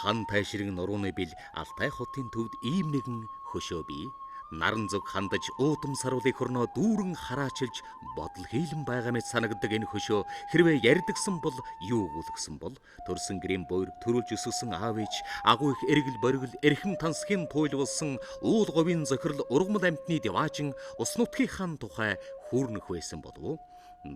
Хан тайшрын нурууны бил Алтай хотын төвд ийм нэгэн хөшөө бий. Наран зүг хандаж уутам саруулыг хөрнөө дүүрэн хараачилж бодол хийлэн байгаа мэт санагддаг энэ хөшөө хэрвээ ярдгсан бол юу өгүүлгсэн бол төрсөн гэрийн буур төрүүлж өсгсөн аав ээж агуу их эргэл боргил эрхэм тансхийн туйлвалсан уул говийн зохирол ургамал амтны диваажин ус нутгийнхаа тухай хүүрнэх байсан болов уу?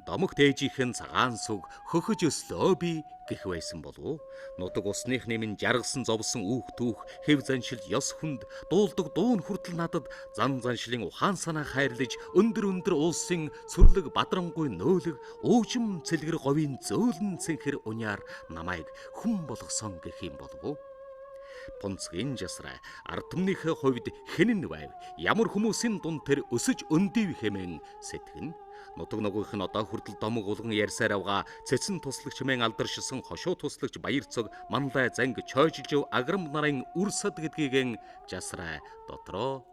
Домогт ээжийнхэн цагаан сүг хөхөж өслөө би гэх байсан болов. Нутаг усных нэмэн жаргалсан зовсон үүх түүх хэв заншил ёс хүнд дуулдаг дуун хүртэл надад зан заншлын ухаан санаа хайрлаж өндөр улсын сүрлэг бадрангуй нөөлөг уужим цэлгэр говийн зөөлөн цэнхэр уняар намайг хүн болгосон гэх юм болов. Пунцгийн жасраа ард түмнийхээ хувьд хэн нь байв? Ямар хүмүүсийн дунд тэр өсөж өндив хэмээн сэтгэн. Нутаг нугийнх нь одоо хүртэл домог улган ярьсаар авгаа цэцэн туслагч хэмээн алдаршилсан хошуу туслагч баяр цог манлай занг чойжилжөв аграм нарын үрсэд гэдгийг жасраа дотроо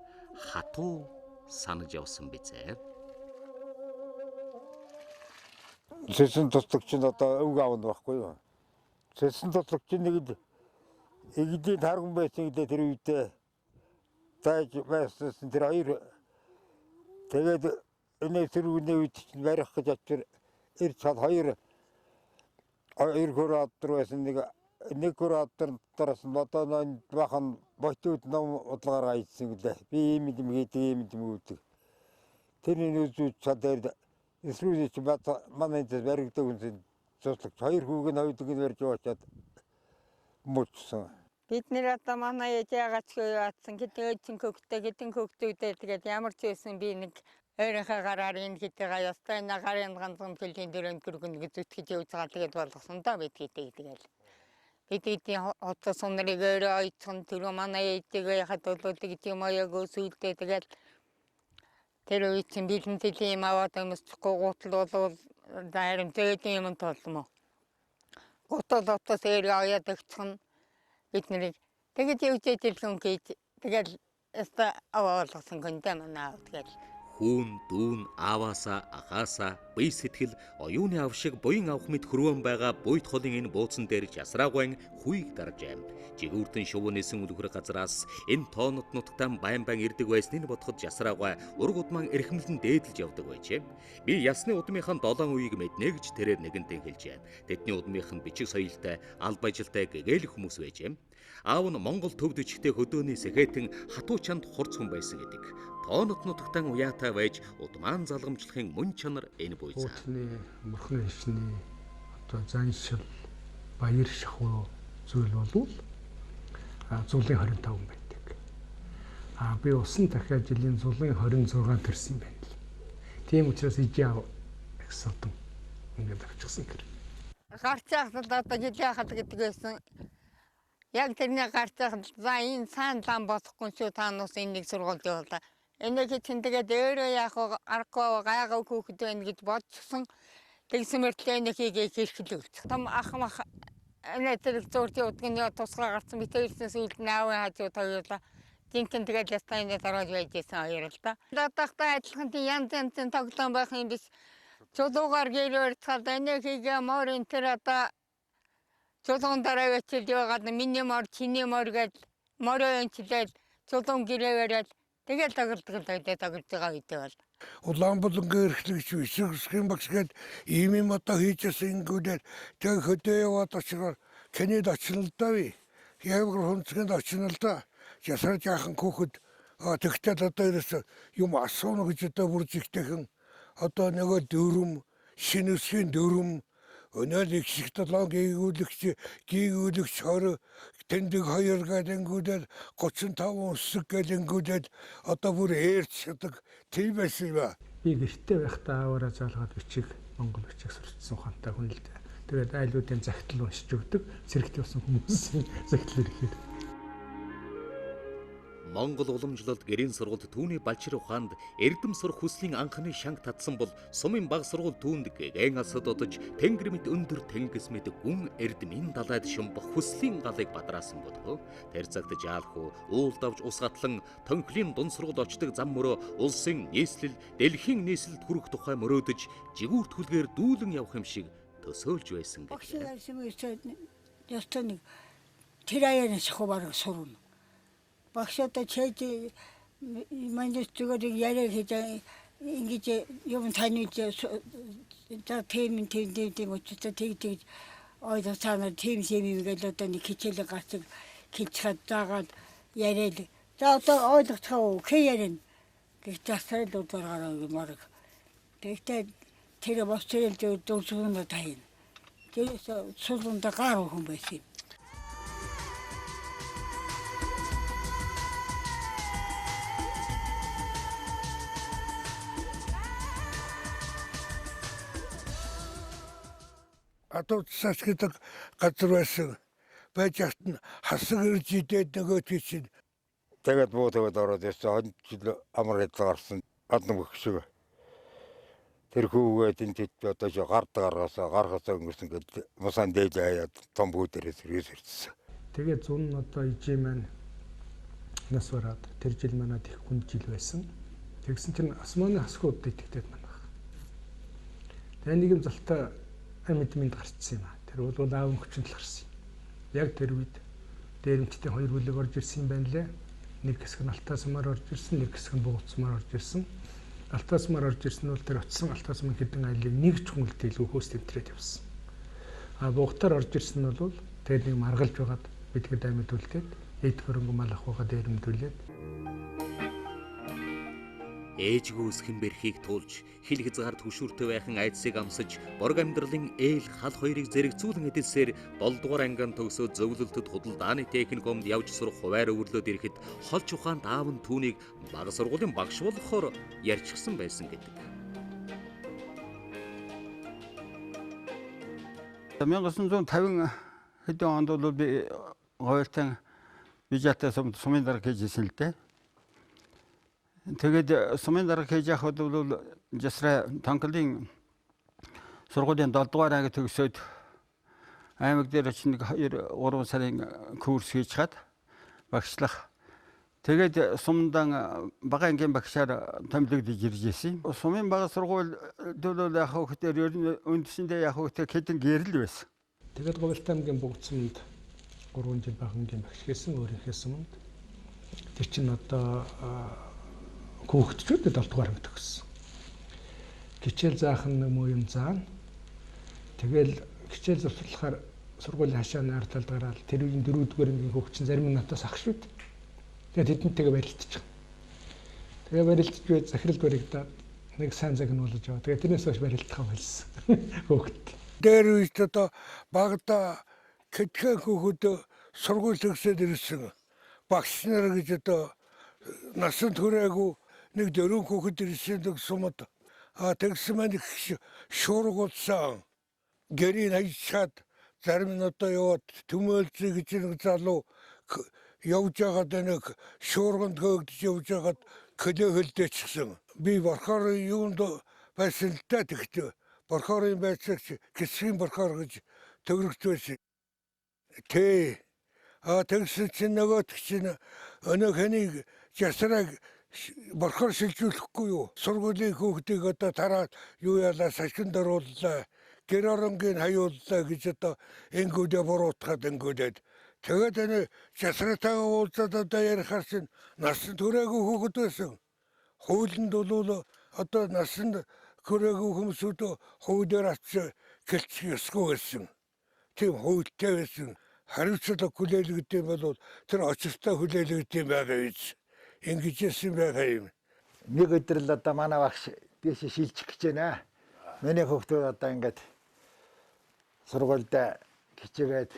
хатуу санаж явсан бизээ. Цэцэн туслагч нь одоо өг аавд байхгүй юу? Цэцэн туслагч нэг Игдийн тарган байсан гэдэг тэр үедээ тааж байсан тэр хоёр тэгээд энэ сэрүүний үед чинь барих гэж очир ир цал хоёр хөрөөдөр байсан нэг хөрөөдөр тараас одоо бахан ботууд ном удлагаараа ийдсэн гэлээ. Би ийм юм хийдэг. Тэрний үзүүч чадаад эсрүүний чи манай энэ баригдаг хүн цуцлагч хоёр хүүг нь хойдог нь барьж очоод мөчсөн. Бид нэр одоо манай ээж яагаачгүй яатсан гэдэг чинь хөгтөө тэгээд ямар ч байсан би нэг өөрийнхөө гараар энэ гэдгээ ястай гарын ганцхан төлөлийн дөрөнд гүргэн зүтгэж явж байгаа тэгээд болгосон да бид гэдэг. Бидний хотоо сонрыг өөрөө ойцсон тэр манай ээжигээ яхад бол гэж юм аяг өсөлдөө тэгээд тэр үед чинь бэлэнтэлийн юм аваад өмсөхгүй гутал бол дайрам зөөдөн юм толмоо. Гутал отос эргээ аяад өгцөн бид нэр тэгээд явж ижилхэн гэж тэгээд эста аваалгасан гэнэ манай аав тэгээд Хүүн, дүүн, ааваасаа, ахаасаа, бие сэтгэл, оюуны ав шиг буян авах мэд хөрвөн байгаа буйт холын энэ бууцан дээр жасраагуйн хүйг даржээ. Жигүүртэн шувуунысэн үлгэр газраас энэ тоонот нутагтаа байн ирдэг байсныг бодоход жасраагуй ург удман эрхэмлэн дээдэлж явдаг байжээ. Би ясны удмынхаа 7 үеийг мэднэ гэж тэрээр нэгэнтээ хэлжээ. Тэдний удмынх нь бичиг соёлтой, алба ажилтай гэгээл хүмүүс байжээ. Аав нь Монгол төвд өчгтэй хөдөөний сэхэтэн хатуу чанд хурц хүн байсан гэдэг. Тоонот нутагтаа уяатай байж удмаан залгамжлахын мөн чанар энэ буйцаа. Утны мөрхөн хишний одоо заншил баяр шахуу зүйл болвол зулын 25 байдаг. Би усан дахиад жилийн зулын 26 төрсэн байна. Тийм учраас ижаа эксотон ингээд авчихсан гэр. гарцаах одоо жилийн хад гэдэг байсан. Яг тэрний гарцаах за энэ сайн лам болохгүй шүү та нус энэ нэг сургуульд явуулаа. Энийг чинь тэгээд өөрөө яг аргагүй гайгаа хөөхд байна гэж бодсон. Тэгсэн мөртлөө энийг хийхэлүүлж. Том ах мах энэ тэр зургийн удгийн тусгаа гарсан битэрсэн сүлд наавын хажуу тоёлоо. Жинхэнэ тэгээд ястаа энэ дарааж байжсэн хоёр л да. Датахтай адилхан янз янзын тоглоом байх юм биш. Чулуугаар гэрээр цаад энийг хийгээ мор энэ тэр одоо чулуун дараа вечил яваад миний мор чиний мор гэж мороо энчлээд чулуун гэрээвэрэл тэгэл тоглож байгаа үедээ бол. Улаанбаатар эрхлэгч эсрэгсхийн багшгээд ийм юм одоо хийжсэн ингэвэл тэг хөдөө яваад очроор Кенед очно л да би. Яг хүнцгэнд очно л да. Ясаар жаахан хөөхд тэгтэл одоо ерөөс юм асууна гэж одоо бүрж ихтэйхэн одоо нөгөө дөрөм шинэсхийн дөрөм өнөөл их шиг толон гүйгүүлэгч 20 тэндэг 2 гэлэнгүүдэл 35 өсөг гэлэнгүүдэл одоо бүр ээрч шадаг тийм байсан ба. Би гэртээ байхдаа ааваараа заалгаад бичиг монгол бичиг сурчсан ухаантай хүн л дээ. Тэгээд айлуудын загтал уншиж өгдөг сэрэгт явсан хүмүүсийн загтал ирэхээр Монгол уламжлалт гэрийн сургуульд түүний балчир ухаанд эрдэм сурах хүслийн анхны шанг татсан бол сумын баг сургууль түүнд гэгэн асад одож тэнгэр мэд өндөр тэнгис мэд гүн эрдмийн далайд шумбах хүслийн галыг бадраасан болов. Тэр цагт жаалхуу уул давж ус гатлан тонхлын дунд сургууль очдог зам мөрөө улсын нийслэл дэлхийн нийслэлд хүрэх тухай мөрөөдөж жигүүрт хүлгээр дүүлэн явах юм шиг төсөөлж байсан гэх. тэр аяанаас хуваараа сурна. Багшаа чийд манай зүгээр яриа хийж ингэж юм таниуч за тийм өчтө тэг ойдоо цаана тийм сэмийгээл одоо нэг хичээлээ гарцаг хичээд заагаад яриад за одоо ойлгоцгоо хэ ярина гэж засаад удаараа юмараг тэгтээ тэр босчрэл дүүсүүнэ тайн тэр суулганда гар хүн байсан. Атуутсаас гэдэг газар байсан. Байж хат нь хасаг ирж идээд нөгөө тийч. Тэгээд буудаг ороод ирсэн. Жил амар эдл гарсан. Адна мөхшөг. Тэр хүүгээд энэ тэт одоо гаргасаа өнгөрсөн гэдэг мусан дээд хаяад том бүүдэрээс ирсэн. Тэгээд зүүн нь одоо ижээ маань нас бараад тэр жил манад их хүн жил байсан. Тэгсэн чинь асманы хасгууд итгэдэг маань баг. Тэгээ нэг юм залтаа амьд гарцсан юм аа. Тэр бол аав өнгөчөнд л гарсан. Яг тэр үед дээрэмчтэй хоёр бүлэг орж ирсэн юм байна лээ. Нэг хэсэг нь алтаасмаар орж ирсэн, нэг хэсэг нь бугуцмаар орж ирсэн. Алтаасмаар орж ирсэн нь тэр утсан алтаасмын хэдэн айлыг нэг ч хүнэлт илүүхөөс тэмтрээд явсан. Бугутаар орж ирсэн нь бол тэгээд нэг маргалж байгаад бидгээд амьд үлдээд эд хөрөнгө мал ахуйгаа дээрэмдүүлээд ээжгүй үсхэн бэрхийг туулж хил хязгаар түшүүртэй байхын айдсыг амсаж борг амьдралын ээл хал хоёрыг зэрэгцүүлэн эдэлсээр 7 дугаар ангиан төгсөө зөвлөлтөд худалдааны техникумд явж сурах хуваар өвөрлөд ирэхэд холч ухаанд аав нь түүнийг бага сургуулийн багш болохоор ярьчихсан байсан гэдэг. 1950 хэдэн онд бол би гоёлтын бижатаа сумын дарга хийжсэн л дээ. Тэгээд сумын дарга хийж явахад бол жасраа танклын сургуулийн 7 дугаар анги төгсөөд аймаг дээр ч нэг 2-3 сарын курс хийж хаад багшлах. Тэгээд сумдан бага ангийн багшаар томилогдож ирж ирсэн. Сумын бага сургууль дөлөөл яг хөтөр ер нь үндсэндээ яг хөтөр хэдэн гэрэл байсан. тэгээд Говьлтай аймгийн Богдсонд 3 жил бага ангийн багш хийсэн өөрийнхөө сумд. Тэр чинь одоо хүүхдчүүдэд 7 дугаар анги төгссөн. Хичээл заах нь муу юм заана. Тэгэл хичээл завсарлахаар сургуулийн хашааны ард талд гараад тэр үеийн 4 дугаар ангийн хүүхд чинь зарим нь надаас ах шүүд. Тэгээд тэдэнтэйгээ барилдчих. Тэгээ барилдж байд захирал баригдаад нэг сайн цаг нь болж яваа. Тэгээ тэрнээс хойш барилдахаа болсон. Хүүхд. Дээр үед одоо багада хэдхэн хүүхэд сургууль төгсөөд ирсэн. Багш нар гэж одоо насан туршаагүй нэг 4 хүүхэд ирсэн сумд тэгсэн маань шуургуулсан. Гэрийн хайчаад зарим нь одоо яваад төмөлзөй гэж нэг залуу явж байгаад нэг шуурганд хөөгдөж явж байгаад көлөө хөлдөөчихсөн. Би борхоор юунд байсан л та тэгтээ. Борхоор юм байсан гисгийн борхоор гэж төгрөгч байсан. Тэгсэн чинь нөгөө чинь өнөө хэнийг жасраг борхоор шилжүүлэхгүй юу? Сургуулийн хүүхдийг одоо тараад юу яалаа сашинд орууллаа. Гэр оронгийн хаяуллаа гэж одоо ингүүдээ буруутгаад ингүүдэд. Тэгээд энэ жасрагтайгаа уулзаад одоо ярихаар чинь насан туршаагүй хүүхэд байсан. Хуулинд бол одоо насан туршаагүй хүмүүсүүд хуулиар авч гэлчих ёсгүй байсан. Тийм хуультай байсан. Хариуцлага хүлээлгдэм бол тэр очиртой хүлээлгдэм байгаа биз. Ингэж яасан байгаа юм. Нэг өдөр л одоо манай багш биш шилжих гэж байна. Миний хүүхдүүд одоо ингээд сургуульд хичээгээд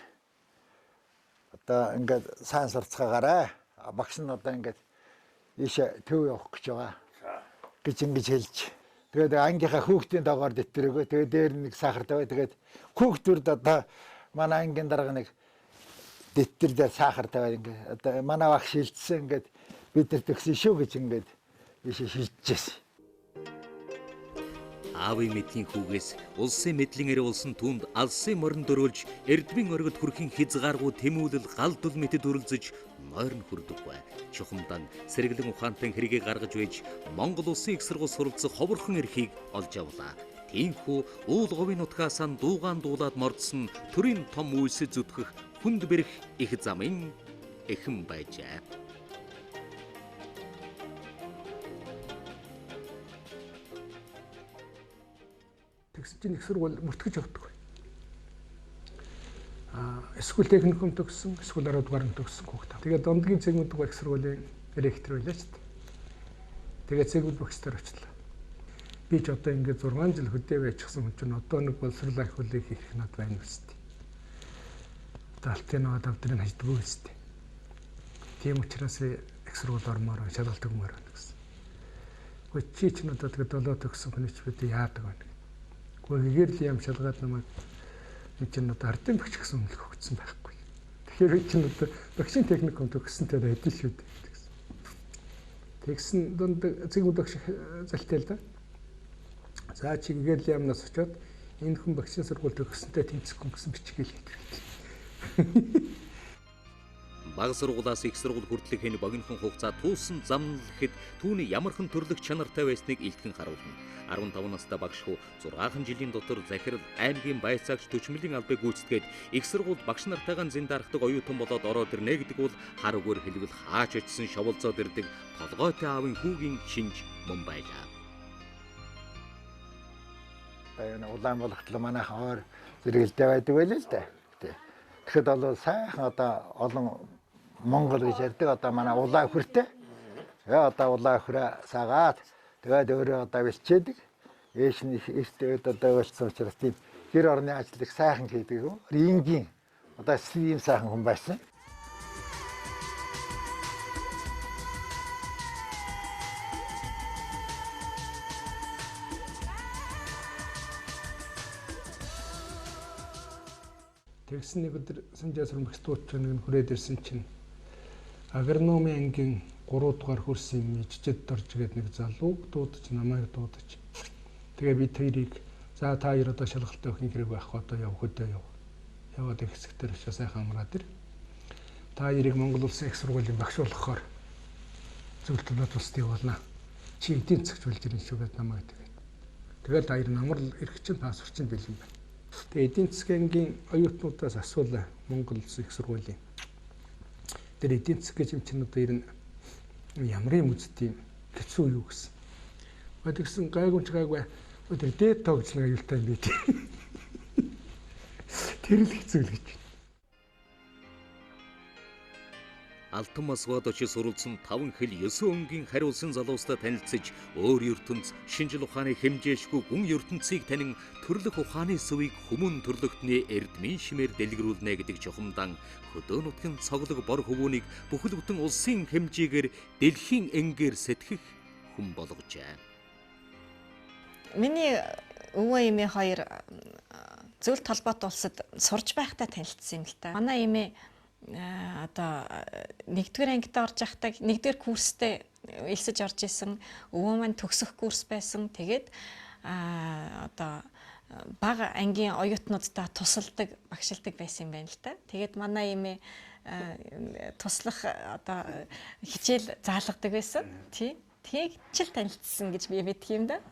одоо ингээд сайн сурцгаагаарай. Багш нь одоо ингээд ийшээ төв явах гэж байгаа. Гэж ингэж хэлж. Тэгээд ангийнхаа хүүхдийн доогоор дэвтэрэгөө. Тэгээд дээр нэг сахар тавиа. Тэгээд хүүхдүүд одоо манай ангийн дарга нэг дэвтэр дээр сахар тавиа ингээд одоо манай багш шилжсэн ингээд бид нар төгсөн шүү гэж ингээд ийшээ шилжижсэн. Аавын мэдлийн хүүгээс улсын мэдлэгээрээ улсын түмд алсын морин дөрүүлж эрдмийн оргид хүрхийн хязгааргүй тэмүүлэл гал дул мэтэд үрэлзэж морин хүрдэггүй. Чухамдан сэргэлэн ухаантай хэрэгээ гаргаж байж Монгол улсын их сургууль суралцах ховорхон эрхийг олж авлаа. Тиймхүү уул говийн нутгаас нь дуугаан дуулаад мордсон төрийн том үйлсэд зүтгэх хүнд бэрх их замын эхэн байжээ. Тэгсэн чинь их сургууль мөртгөж явдаг. Эсвэл техникум төгссөн, эсвэл 10 дугаар нь төгссөн хүүхд. Тэгээд дундгийн цэгмүүд их сургуулийн ректор байлаа шүү дээ. Тэгээд цэгмүүд багштар очлоо. Би ч одоо ингээд 6 жил хөдөө байчихсан хүн чинь одоо нэг боловсрол ахиулыг хийх над байна үстэй. Талтын аваад авдрыг хаждаггүй үстэй. Тийм учраас их сургууль ормоор шалгалт өгмөр байна гэсэн. Гэхдээ чи ч надад тэгээд 7 төгссөн хүн ч бид яадаг байна. Гэхдээ гэгээр л юм шалгаад намайг чинь одоо ардын багш гэсэн үнэлэх өгсөн байхгүй. Тэгэхээр би чинь одоо багшийн техникум төгссөнтэй адил шүү дээ гэсэн. Тэгсэн дунд цэгмүүд багш залтай л да. За чи гээл ямнаас очиод энэ хүн багшийн сургууль төгссөнтэй тэнцэхгүй гэсэн бичгээл хийдэг. Бага сургуулиас их сургууль хүртэлх энэ богинохон хугацаа туусан зам гэхэд түүний ямархан төрлөх чанартай байсныг илтгэн харуулна. 15 настай багш хүү 6 жилийн дотор захирал аймгийн байцаагч төчмөлийн албыг гүйцэтгээд их сургууль багш нартайгаа зиндарахдаг оюутан болоод ороод ирнэ гэдэг бол хар үгээр хэлбэл хаач очсон шоволцоод ирдэг толгойтой аавын хүүгийн шинж мөн байлаа. Энэ Улаанбаатар манайхан хоор зэрэгэлдээ байдаг байл л да. Тэгэхэд бол сайхан одоо олон Монгол гэж ярьдаг одоо манай улаан хөртэй. Тэгээ одоо улаан хөрөө сагаад тэгээд өөрөө одоо бэлчээдэг. Ээш нь эртээ одоо ойлцсон учраас тийм гэр орны ажлыг сайхан хийдэг. Рингийн одоо ийм сайхан хүн байсан. Тэгсэн нэг өдөр Санжаа сурмагч дууч нэг нь хүрээд ирсэн чинь агрономын ангийн 3 дугаар курсын жижигд орж ирээд нэг залуу дуудаж намайг дуудаж. Тэгээ би тэрийг за та хоёр одоо шалгалтын өхний хэрэг байх одоо яв хөдөө яв. Яваад их хэсэгтэр очиж сайхан амраад ир. Та хоёрыг Монгол улсын их сургуулийн багш болгохоор зөвлөлтөд тусдыг болно. Чи эдийн засгч болж ирэн шүү гэд намайг тэгээд. Тэгэл хоёр намрал ирэх чинь паспорт чинь бэлэн байна. Тэгээ эдийн засгийн ангийн оюутнуудаас асуулаа Монгол улсын их сургуулийн. Тэр эдийн засгийн юм чинь одоо ер нь ямар юм үзтiin хэцүү юу гэсэн. Тэгсэн гайгүй тэр дээд тогжлын аюултай юм би. Тэр л хэцүү л гэж. Алтан Москвад очиж суралцсан 5 хэл 9 өнгийн хариулсан залуустай танилцж өөр ертөнц шинжил ухааны хэмжээшгүй гүн ертөнцийг танин төрлөх ухааны сүвийг хүмүүн төрлөختний эрдмийн шимээр дэлгэрүүлнэ гэдэг чухамдан хөдөө нутгийн цоглог бор хөвөөнийг бүхэл бүтэн улсын хэмжээгээр дэлхийн энгээр сэтгэх хүн болгожээ. Миний өвөө эмээ хоёр зөвлөлт холбоот улсад сурж байхдаа танилцсан юм л та. Манай эмээ одоо 1-р ангид орж байхдаа 1-р курстэй элсэж орж исэн. Өвөө маань төгсөх курс байсан. Тэгээд одоо бага ангийн оюутнуудтай тусалдаг, багшилдаг байсан юм байна л та. Тэгээд манай эмээ туслах одоо хичээл заалгадаг байсан. Тэгчл танилцсан гэж би мэдх юм да.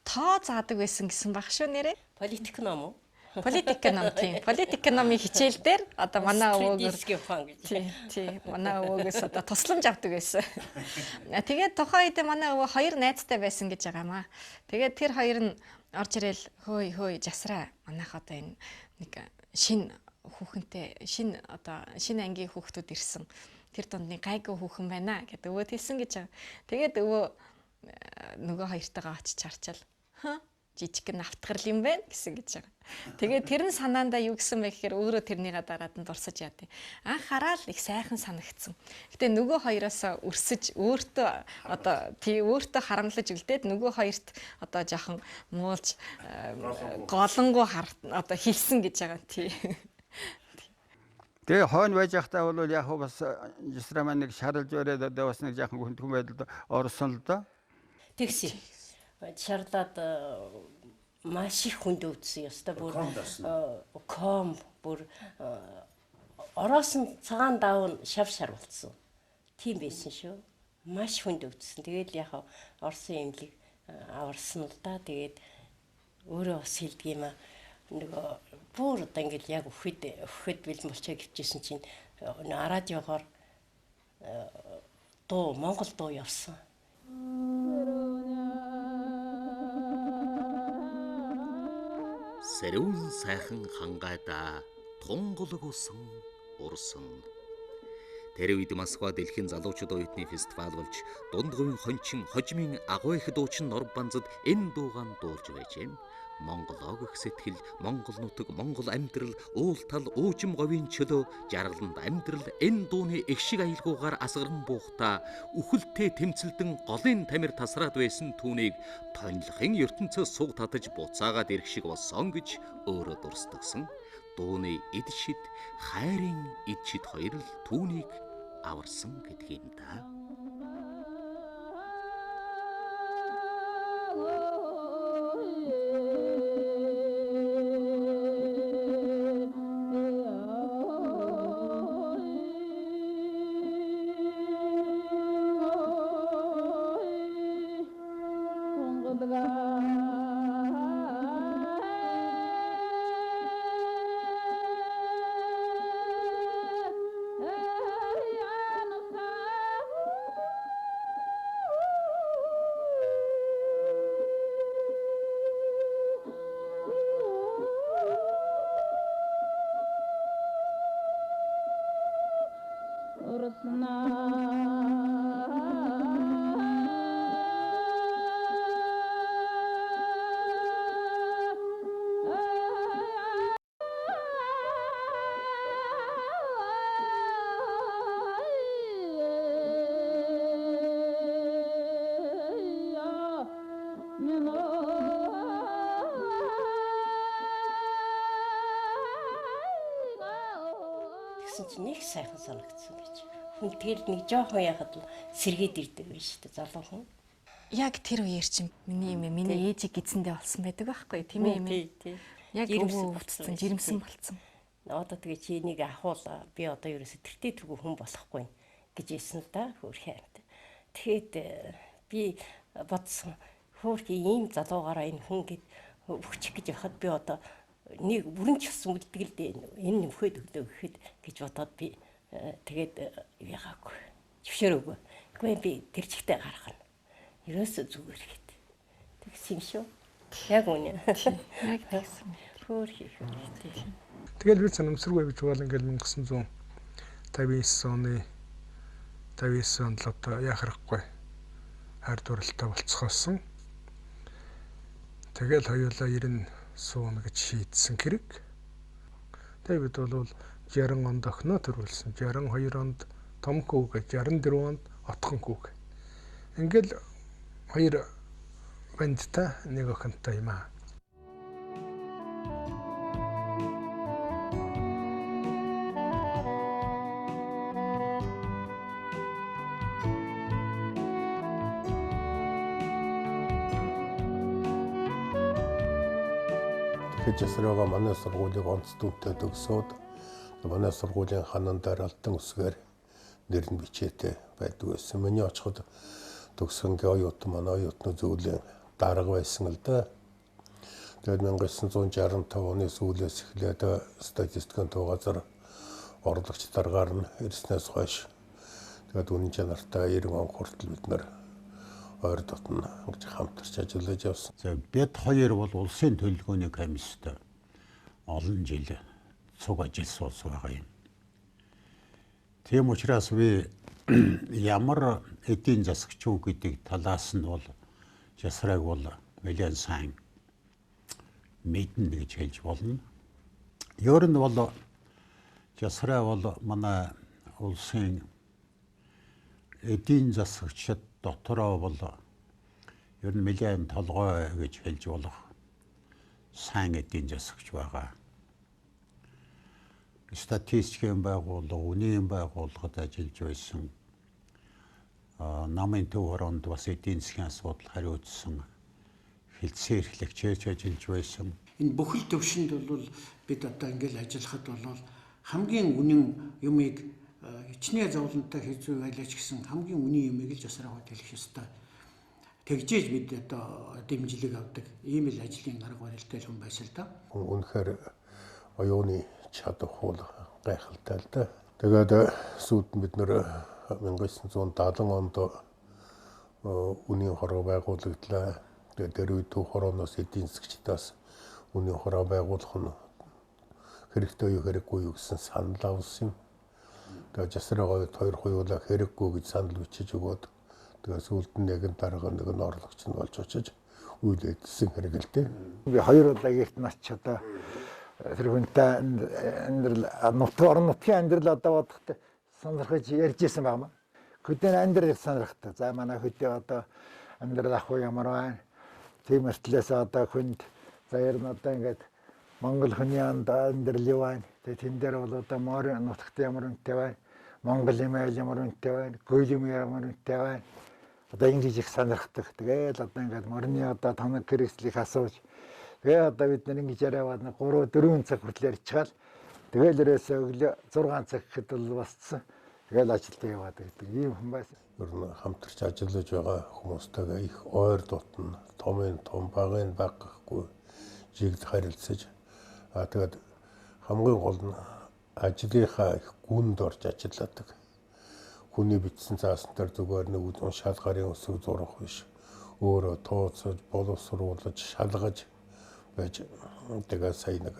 Тоо заадаг байсан гэсэн баг шүү нэрээ. Политик ном уу? Политик ном тийм. Политик номын хичээл дээр одоо манай өвөөгөөс тийм манай өвөөгөөс одоо тусламж авдаг байсан. Тэгээд тухайн үед манай өвөө 2 найзтай байсан гэж байгаамаа. Тэгээд тэр хоёр нь орж ирэл хөөй жасраа манайх одоо энэ нэг шин хүүхэнтэй шин ангийн хүүхдүүд ирсэн. Тэр донд нэг гайгүй хүүхэн байна гэдэг өвөө хэлсэн гэж байгаа. Тэгээд өвөө нөгөө хоёртойгоо очиж харчаал. Жижиг гэн автгарл юм байна гэсэн гэж байгаа. Тэгээд тэр нь санаандаа юу гэсэн бэ гэхээр өөрөө тэрнийгээ дараад нь дурсаж яадаг. Анх хараад их сайхан санагдсан. Гэтэ нөгөө хоёроосоо өрсөж өөртөө одоо өөртөө харамлаж үлдээд нөгөө хоёрт одоо жоохон муулж голонгоо одоо хэлсэн гэж байгаа тий. Тэгээ хойно байж байхдаа бол яг бас жисраа маань нэг шаралж өрөөд одоо бас нэг жоохон хүндхэн байдалд орсон л доо. Тэгси. Шарлаад маш их хүнд өвдсөн ёстой бүр ком бүр ороосон цагаан даав шав шарвалцсан. Тийм байсан шүү. Маш хүнд өвдсөн. Тэгээд яг Орсын эмнэлэг аварсан л да. Тэгээд өөрөө бас хэлдэг юм аа. нөгөө бүр одоо ингээл яг өгөхөд бэлэн болчихоо гэвчихсэн чинь радиогоор дуу Монгол дуу явсан. Сэрүүн сайхан хангайда тунгалаг усан урсан. Тэр үед Москва дэлхийн залуучууд оюутны фестивал болж дундгуйн хончин хожимын агуу их дуучин Норб банзад энэ дуугаан дуулж байжээ. Монгол огөх сэтгэл, Монгол нутаг, Монгол амьдрал, уул тал, уужим говийн чөлөө, жаргаланд амьдрал энэ дууны их шиг аялгуугаар асгаран буухта үхэлтэй тэмцэлдэн голын тамир тасраад байсан түүнийг тонлохын ертөнцөөс суг татаж буцаагаад ирэх шиг болсон гэж өөрөө дурсдагсан. Дууны эд шид, хайрын эд шид хоёр л түүнийг аварсан гэдэг юм да. Тэгсэн чинь нэг сайхан санагдсан гэж. Хүн тэгэл нэг жоохон яхад сэргээд ирдэг байж шүү дээ залуу хүн. Яг тэр үеэр чинь миний ээжийг эзэндээ болсон байдаг байхгүй тийм ээ. Тий. Яг өвөө өвдсөн, жирэмсэн болсон. Одоо тэгээ чи энийг ахуулаа. Би одоо ерөөсө тэртээ тэргүй хүн болохгүй гэж хэлсэн л да хөөрхөн амт. Тэгэхэд би бодсон хөөрхөн ийм залуугаараа энэ хүн гэд өгчих гэж яхад би одоо нэг бүрэн ч болсон үлддэг л дээ. Энэ нөхөд өглөө гэхэд гэж бодоод би тэгээд яагаагүй. Зөвшөөрөөгүй. Гэхдээ би тэр чигтээ гарах нь. Ерөөсө зүгээр гэд. Тэгс юм шүү. Яг үнэ. Яг тэгсэн. Хөөрхөн. Тэгэл би санамсаргүй гэж бол ингээл 1959 оны 59 онд л одоо яхахгүй хайр дурлалтай болцохоосон. Тэгэл хоёулаа 90 суuna гэж шийдсэн хэрэг. Тэгээ бид бол 60 онд охиноо төрүүлсэн. 62 онд том хүүгээ, 64 онд отхон хүүг. Ингээл хоёр бандтай нэг охинтой юм аа. Жасраагаа манай сургуулийг онцлогтой төгсөөд манай сургуулийн ханан дараалтан үсгээр нэр нь бичээтэй байдаг байсан. Миний очиход төгсгөнгийн оюутан манай оюутны зөвлөлийн дарга байсан л да. Тэгээд 1965 оны сүүлээс эхлээд статистикийн төв газар орлогч даргаар нь ирснээс хойш тэгээд үнэн чанартай 90 он хүртэл бид нар ойр дотно гэж хамтарч ажиллаж явсан. За бид хоёр бол улсын төлөвлөгөөний комиссид олон жил цуг ажилласан байгаа юм. Тийм учраас би ямар эдийн засагч уу гэдэг талаас нь бол жасрааг бол нэлээд сайн мэднэ гэж хэлж болно. Ер нь бол жасраа бол манай улсын эдийн засагчид дотороо бол ер нь нэлээд толгой гэж хэлж болох сайн эдийн засагч байгаа. Статистикийн байгууллага, үнийн байгууллагад ажиллаж байсан. Намын төв хороонд бас эдийн засгийн асуудал хариуцсан хэлтсээр эрхлэгчээр ажиллаж байсан. Энэ бүхэл төвшөнд бол бид одоо ингээл ажиллахад бол хамгийн үнэн юмыг хичнээн зовлонтой хэзээ байлаач гэсэн хамгийн үнэн юмыг л жасраад хэлэх ёстой. тэгжээж бид одоо дэмжлэг авдаг ийм л ажлын арга барилтай хүн байсан л да. Үнэхээр оюуны чадах хул гайхалтай л да. Тэгээд сүүлд бид нэр 1970 онд үнийн хороо байгуулагдлаа. Тэгээд тэр үед төв хорооноос эдийн засгчдаас үнийн хороо байгуулах нь хэрэгтэй юу хэрэггүй юу гэсэн санал авсан юм. Тэгээд жасраагаа хоёр хуйлаа хэрэггүй гэж санал бичиж өгөөд тэгээд сүүлд нь нэгэн дарга нэг нь орлогч нь болж очиж үйл эдсэн хэрэг л дээ. Би хоёр удаа гихт нас ч одоо тэр хүнтэй амьдрал орон нутгийн амьдрал одоо бодохтой сонирхож ярьж исэн байна. Хөдөө амьдрал их сонирхтой. За манай хөдөө одоо амьдрал ах уу ямар байна? Тийм эртлээс одоо хүнд за ер нь одоо ингээд Монгол хүний амьдрал юу байна? Тэгээ тэн дээр бол одоо морин нутагт ямар үнэтэй байна? Монгол имэйл ямар үнэтэй байна? Гөл юм ямар үнэтэй байна? Одоо ингэж их сонирхдаг. Тэгээл одоо ингээд морины одоо тоног хэрэгслийг асууж тэгээ одоо бид нэг ингэж яриаваад 3-4 цаг хүртэл ярьчихвал тэгэл ерөөсөө өглөө 6 цаг гэхэд бол босцсон. Тэгэл ажилдаа яваад байдаг. Ийм хүн байсан. Ер нь хамтарч ажиллаж байгаа хүмүүстэйгээ их ойр дотн томын том багын баг гэхгүй жигд харилцаж тэгээд хамгийн гол нь ажлынхаа их гүнд орж ажилладаг. Хүний бичсэн заасан дээр зүгээр нэг шал гарын өсөв зурах биш. Өөрөө тооцож, боловсруулж, шалгаж байж тэгээд сая нэг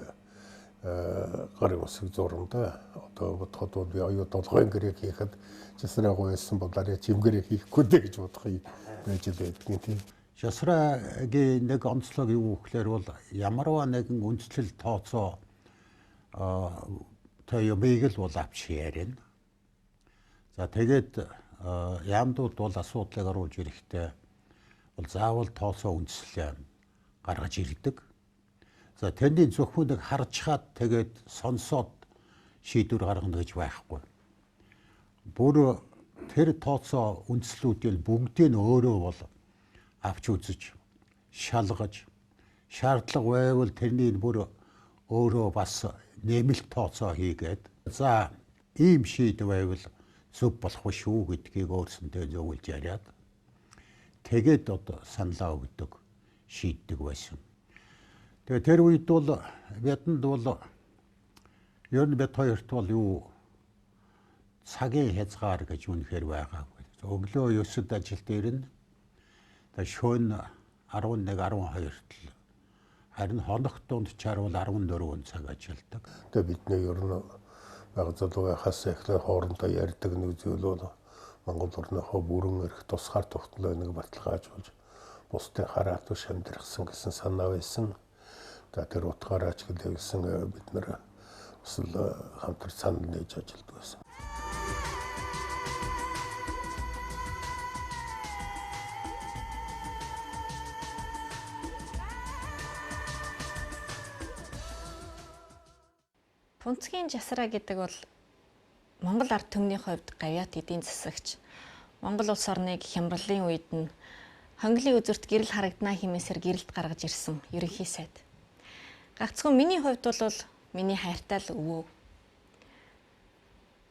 гарын өсөв зурмда одоо бодоход би оюу толгойн гэрээ хийхэд жасраагүй байсан бол арай чимгэрээ хийхгүй дээ гэж бодох юм байж л байдаг тийм. Жасраагийн нэг онцлог юу гэхээр бол ямарваа нэгэн үндслэл тооцоо тоёмыг л бол авч ярина. За тэгээд яамдууд бол асуудлыг оруулж ирэхдээ бол заавал тооцоо үндслээ гаргаж ирдэг. За тэндийн зөвхөн нэг харж хаад тэгээд сонсоод шийдвэр гаргана гэж байхгүй. Бүр тэр тооцоо үндслүүдийн бүгдийг өөрөө бол авч үзэж, шалгаж, шаардлага байвал тэрний бүр өөрөө бас нэмэлт тооцоо хийгээд за ийм шийдвэр байвал зөв болох шүү гэдгийг өөрсөндөө зөвлөж яриад тэгээд одоо саналаа өгдөг, шийддэг байсан. Тэгээ тэр үед бол бидэнд бол ер нь бид хоёрт бол юу цагийн хязгаар гэж үнэхээр байгаагүй. Өглөө 9-д ажилд ирнэ. Тэгээ шөнө 11, 12-т харин хоног донд чарвал 14 цаг ажилладаг. Тэгээ бидний ер нь баг залуугаас эхлээд хоорондоо ярьдаг нэг зүйл бол Монгол орныхоо бүрэн эрх тусгаар тогтнол нэг баталгаажуулж бусдын хараат биш амьдрахсан гэсэн санаа байсан. Тэр утгаараа ч гэсэн бид нэр бас хамтар санал нээж ажилладаг байсан. Пунцгийн жасраа гэдэг бол Монгол ард түмний хувьд гавьяат эдийн засагч. Монгол улс орныг хямралын үед нь хонглын үзүрт гэрэл харагдана хэмээсээр гэрэлт гаргаж ирсэн ерөнхий сайд. Гагцхан миний хувьд бол миний хайртай л өвөө.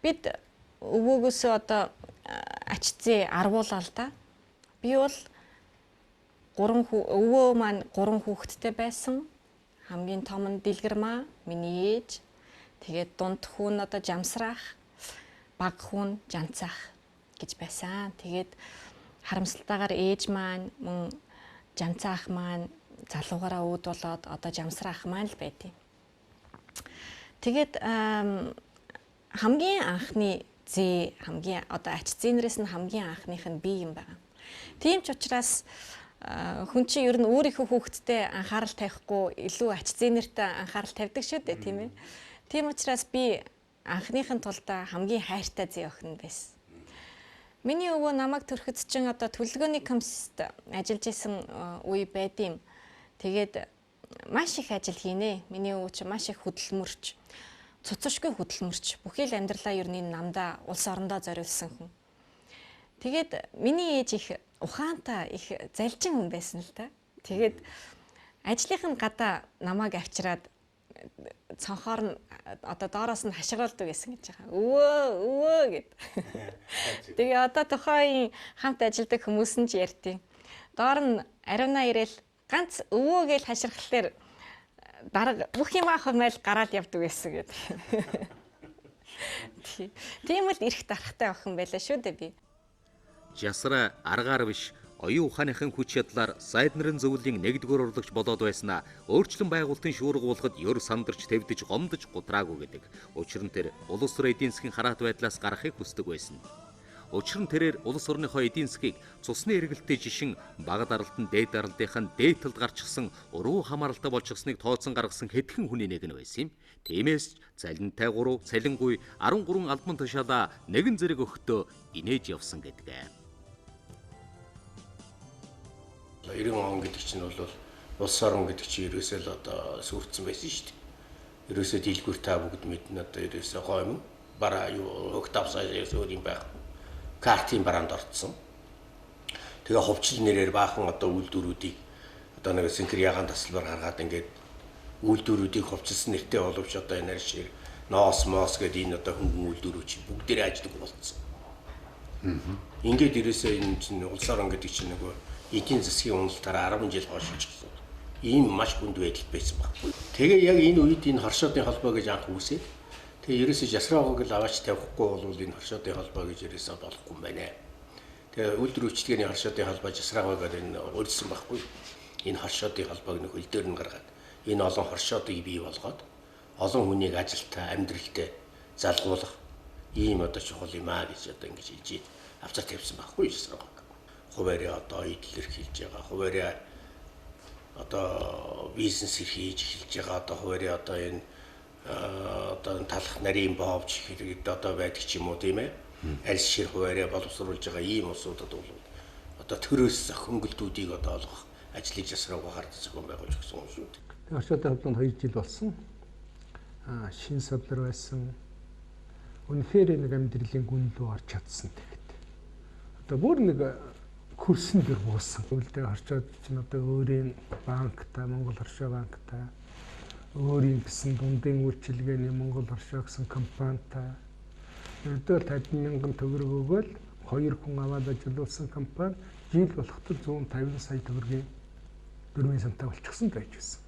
Бид өвөөгөөс одоо ачцээ арвуулаа л да. Би бол өвөө маань 3 хүүхэдтэй байсан. Хамгийн том нь Дэлгэрмаа, миний ээж. Тэгээд дунд хүн одоо Жамсраах, баг хүн Жанцаах гэж байсан. Тэгээд харамсалтайгаар ээж маань мөн Жанцаах маань залуугаараа үүд болоод одоо Жамсраах маань л байдیں۔ Тэгээд хамгийн анхны хамгийн одоо ач зээнрээс нь хамгийн анхных нь би юм байна. Тийм ч учраас хүн чинь ер нь өөрийнхөө хүүхэдтэй анхаарал тавихгүй илүү ач зээнэртэй анхаарал тавьдаг шүү дээ, тийм ээ. Тийм учраас би анхныхын тулд хамгийн хайртай зээ охин байсан. Миний өвөө намайг төрөхөд чинь одоо төлөвлөгөөний комиссд ажиллаж исэн үе байдیں۔ Тэгээд маш их ажил хийнэ. Миний өвөө чинь маш их хөдөлмөрч, цуцшгүй хөдөлмөрч, бүхий л амьдралаа ер нь намдаа улс орондоо зориулсан хүн. Тэгээд миний ээж их ухаантай, их залжин хүн байсан л да. Тэгээд ажлынх нь гадаа намайг авчираад цонхоор нь одоо доороос нь хашгиралдаг гэсэн гэж байгаа. Өвөө гэд. Тэгээ одоо тухайн хамт ажилладаг хүмүүс нь ч ярьдیں۔ доор нь ариунаа ирээл ганц өвөө гээл хаширхлаар дарга бүх юмаа хумайл гараад явдаг байсан гэдэг. Тийм л эрх дарахтай байх юм байлаа шүү дээ би. Жасра аргаар биш оюун ухааныхын хүч чадлаар сайд нарын зөвлөлийн 1-р урлагч болоод байснаа өөрчлөн байгуулалтын шуургуулахад ёр сандарч твдэж гомдож гутраагүй гэдэг. Учир нь тэр улс орон эдийн засгийн хараат байдлаас гарахыг хүсдэг байсан. Учир нь тэрээр улс орныхоо эдийн засгийг цусны эргэлттэй жишин бага даралтан дээд даралтынхан дээд талд гарчихсан уруу хамааралтай болчихсныг тооцсон гаргасан хэдхэн хүний нэг нь байсан юм. Тиймээс цалинтай 3, цалингүй 13 албан тушаалаа нэгэн зэрэг өгтөө инээж явсан гэдэг. 90 он гэдэг чинь бол улс орон гэдэг чинь ерөөсөө л одоо сүрдсэн байсан шүү дээ. Ерөөсөө дийлгүүр та бүгд мэднэ одоо ерөөсөө гойм бараа юу октав сайз өөрийн байх. Картын бараанд орцсон. Тэгээ ховчл нэрээр баахан одоо үйлдвэрүүдийг одоо нэг синкриагаан тасалбар гаргаад ингээд үйлдвэрүүдийг ховчилсан нэртэй боловч одоо энэ шиг ноос моос гэдэг энэ одоо хөнгөн үйлдвэрүүд чинь бүгдээрээ ажилладаг болцсон. Ингээд ерөөсөө энэ чинь улс орон гэдэг чинь нөгөө эдийн засгийн уналтаараа 10 жил хойш ирсэн. Ийм маш хүнд байдал байсан байхгүй. Тэгээ яг энэ үед энэ хоршоодын холбоо гэж анх үүсээд тэгээ ерөөсөө жасраагааг л аваач тавихгүй бол энэ хоршоодын холбоо гэж ерөөсөө болохгүй юм байна. Тэгээ үйлдвэр үйлчилгээний хоршоодын холбоо жасраагаагаар энэ урьдсан байхгүй. Энэ хоршоодын холбоог нэг хөл дээр нь гаргаад энэ олон хоршоодыг бий болгоод олон хүнийг ажилтаа амьдралтай залгуулах ийм одоо чухал юм аа гэж одоо ингэж хэлж авцаар тавьсан байхгүй жасраагааг. Хуваарь одоо идэл эрхэлж байгаа. Хуваарь одоо бизнес хийж эхэлж байгаа. Одоо хуваарь одоо энэ одоо талах нарийн боовч хэрэг одоо байдаг ч юм уу тийм ээ. Аль шир хуваарь боловсруулж байгаа ийм улсуудад бол одоо төрөөс хөнгөлтүүдийг одоо олгох ажлыг жасраагаа хард зохион байгуулж өгсөн юм шүү дээ. Оршуудын хувьд 2 жил болсон. Шин савлар байсан. Үнэхээр нэг амьдралын гүн рүү орж чадсан тэгэхэд. Одоо бүр нэг курсын дээр буусан. Үлдээ орчоод чинь одоо өөрийн банктай, Монгол Оршоо банктай, өөрийн гэсэн дундын үйлчилгээний Монгол Оршоо гэсэн компанитай өдөр 50,000 төгрөг өгөөл 2 хүн аваад ажиллуулсан компани жил болоход 150 сая төгрөгийн дөрвийн сантаа болчихсон байж байсан.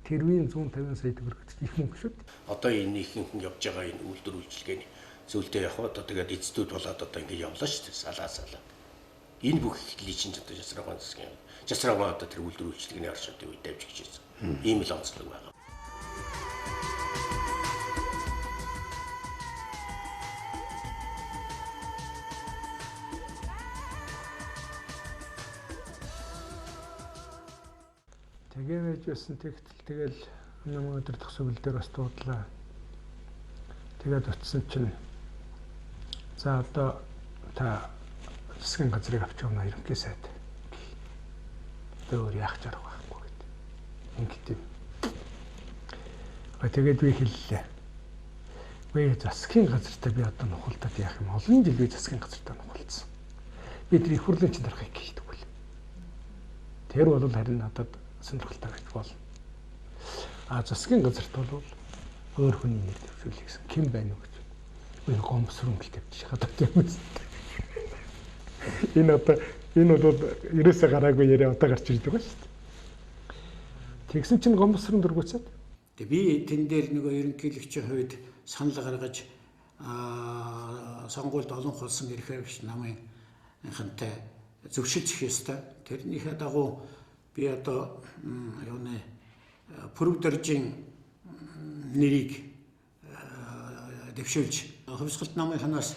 Тэрвийн 150 сая төгрөг гэдэг их мөнгө шүү дээ. Одоо энэ ихэнх нь явж байгаа энэ үйлдвэр үйлчилгээний зөвлөлтөө яг одоо тэгээд эцэстүүд болоод одоо ингэ явлаа шүү дээ. Салаа. Энэ бүх ихлийг чинь одоо жасраагаан засгийн жасраагаан одоо тэр үйлдвэр үйлчилгээний оршуудын үед давж гэж байсан. Ийм л онцлог байгаа. Тэгээ байж байсан тэгтэл тэгэл намайг өдөр төгсгөл дээр бас дуудлаа. Тэгээд утсан чинь за одоо та засгийн газрыг авч явна ерөнхий сайд. Өөр яах чарга байхгүй гэдэг. Ингээд. Тэгээд би хэллээ. Би засгийн газартаа би одоо нухалдаад яах юм? Олон жил би засгийн газартаа нухалдсан. Би тэр их хурлын чинь дарахыг хэлдэг бол. Тэр бол харин надад сонирхолтой байж болно. Засгийн газарт бол өөр хүний нэр дэвшүүлэх гэсэн ким байна уу гэж. Би гомсрон гэл тавьчих хадаад юм. Энэ бол ерөөсөө гараагүй яриа одоо гарч ирдэг ба шүү дээ. Тэгсэн чинь гомсрон дургуцаад. Би тэн дээр нөгөө ерөнхийлөгчийн хувьд санал гаргаж сонгуульд олон хулсан эрх авч намынхантай зөвшөлдөх ёстой. Тэрнийхээ дагуу би одоо юуны Пүрэв дөржийн нэрийг дэвшүүлж хувьсгалт намынханаас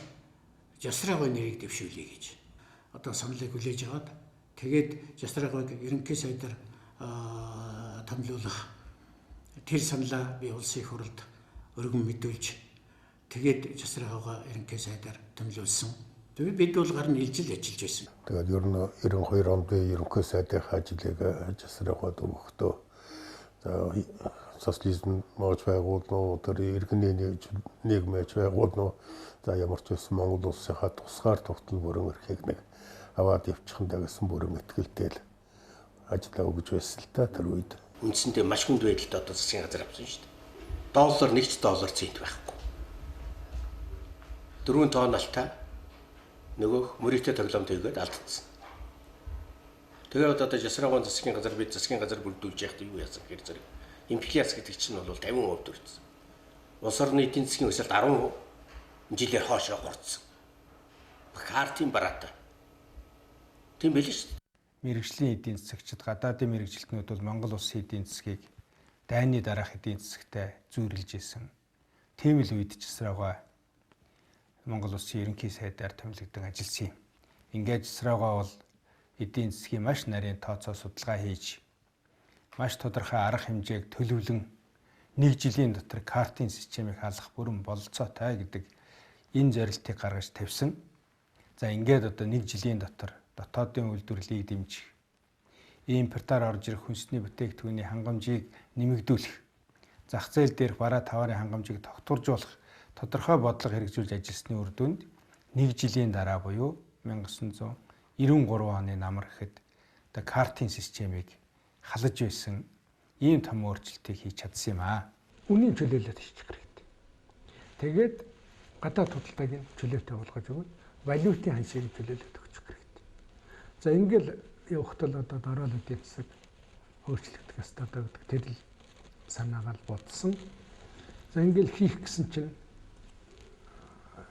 жасраагийн нэрийг дэвшүүлье гэж одоо саналыг хүлээж аваад тэгээд жасраагийг ерөнхий сайдаар томилуулах тэр саналаа би улсын их хурлд өргөн мэдүүлж тэгээд жасраагаа ерөнхий сайдаар томилуулсан. Тэгээд бид бол гарна ижил ажиллаж байсан. Тэгээд ер нь 92 онд ерөнхий сайдын ажлыг жасраагаад өгөхдөө социализм мож байгуулна тэр иргэний нийгмэж байгуулна за ямар ч байсан Монгол улсынхаа тусгаар тогтнол бүрэн эрхийг нэг аваад явчихна гэсэн бүрэн итгэлтэй л ажиллаа өгж байсан л та тэр үед. Үндсэндээ маш хүнд байдалтай одоо засгийн газар авсан шүү дээ. Доллар $1 цент байхгүй. 4 тонн алтай нөгөөх мөрөгтэй тоглоомд хийгээд алдсан. Тэгээд одоо Жасрагын засгийн газар бид засгийн газар бүрдүүлж яхад юу яасан гэхээр зэрэг импикиац гэдэг чинь бол 50% төрсөн. Улс орны эдийн засгийн өсөлт 10 жилээр хоошоо горцсон. Картын бараатай. Тийм байл шүү дээ. Мэргэжлийн эдийн засагчид гадаадын мэргэжилтнүүд бол Монгол улсын эдийн засгийг дайны дараах эдийн засагтай зүйрлэж исэн. Тийм л үед Жасрага Монгол улсын ерөнхий сайдаар томилогдсон ажилласан юм. Ингээд Жасрага бол эдийн засгийн маш нарийн тооцоо судалгаа хийж маш тодорхой арга хэмжээг төлөвлөн нэг жилийн дотор картын системийг халах бүрэн бололцоотой гэдэг энэ зорилтыг гаргаж тавьсан. За ингээд одоо нэг жилийн дотор дотоодын үйлдвэрлэлийг дэмжих, импортоор орж ирэх хүнсний бүтээгдэхүүний хангамжийг нэмэгдүүлэх, зах зээл дээрх бараа товарын хангамжийг тогтворжуулах тодорхой бодлого хэрэгжүүлж ажилласны үр дүнд нэг жилийн дараа буюу 1993 оны намар гэхэд одоо картын системийг халаж байсан ийм том өөрчлөлтийг хийж чадсан юм аа. Үнийн чөлөөлөлт хийчих хэрэгтэй. Тэгээд гадаад худалдааг чөлөөтэй болгож өгөөд валютын ханшийг чөлөөлөлт өгчих хэрэгтэй. За ингээл явахт л одоо дөрөөл эдийн засаг өөрчлөгдөх ёстой гэдэг тэр л санаагаар бодсон. За ингээл хийх гэсэн чинь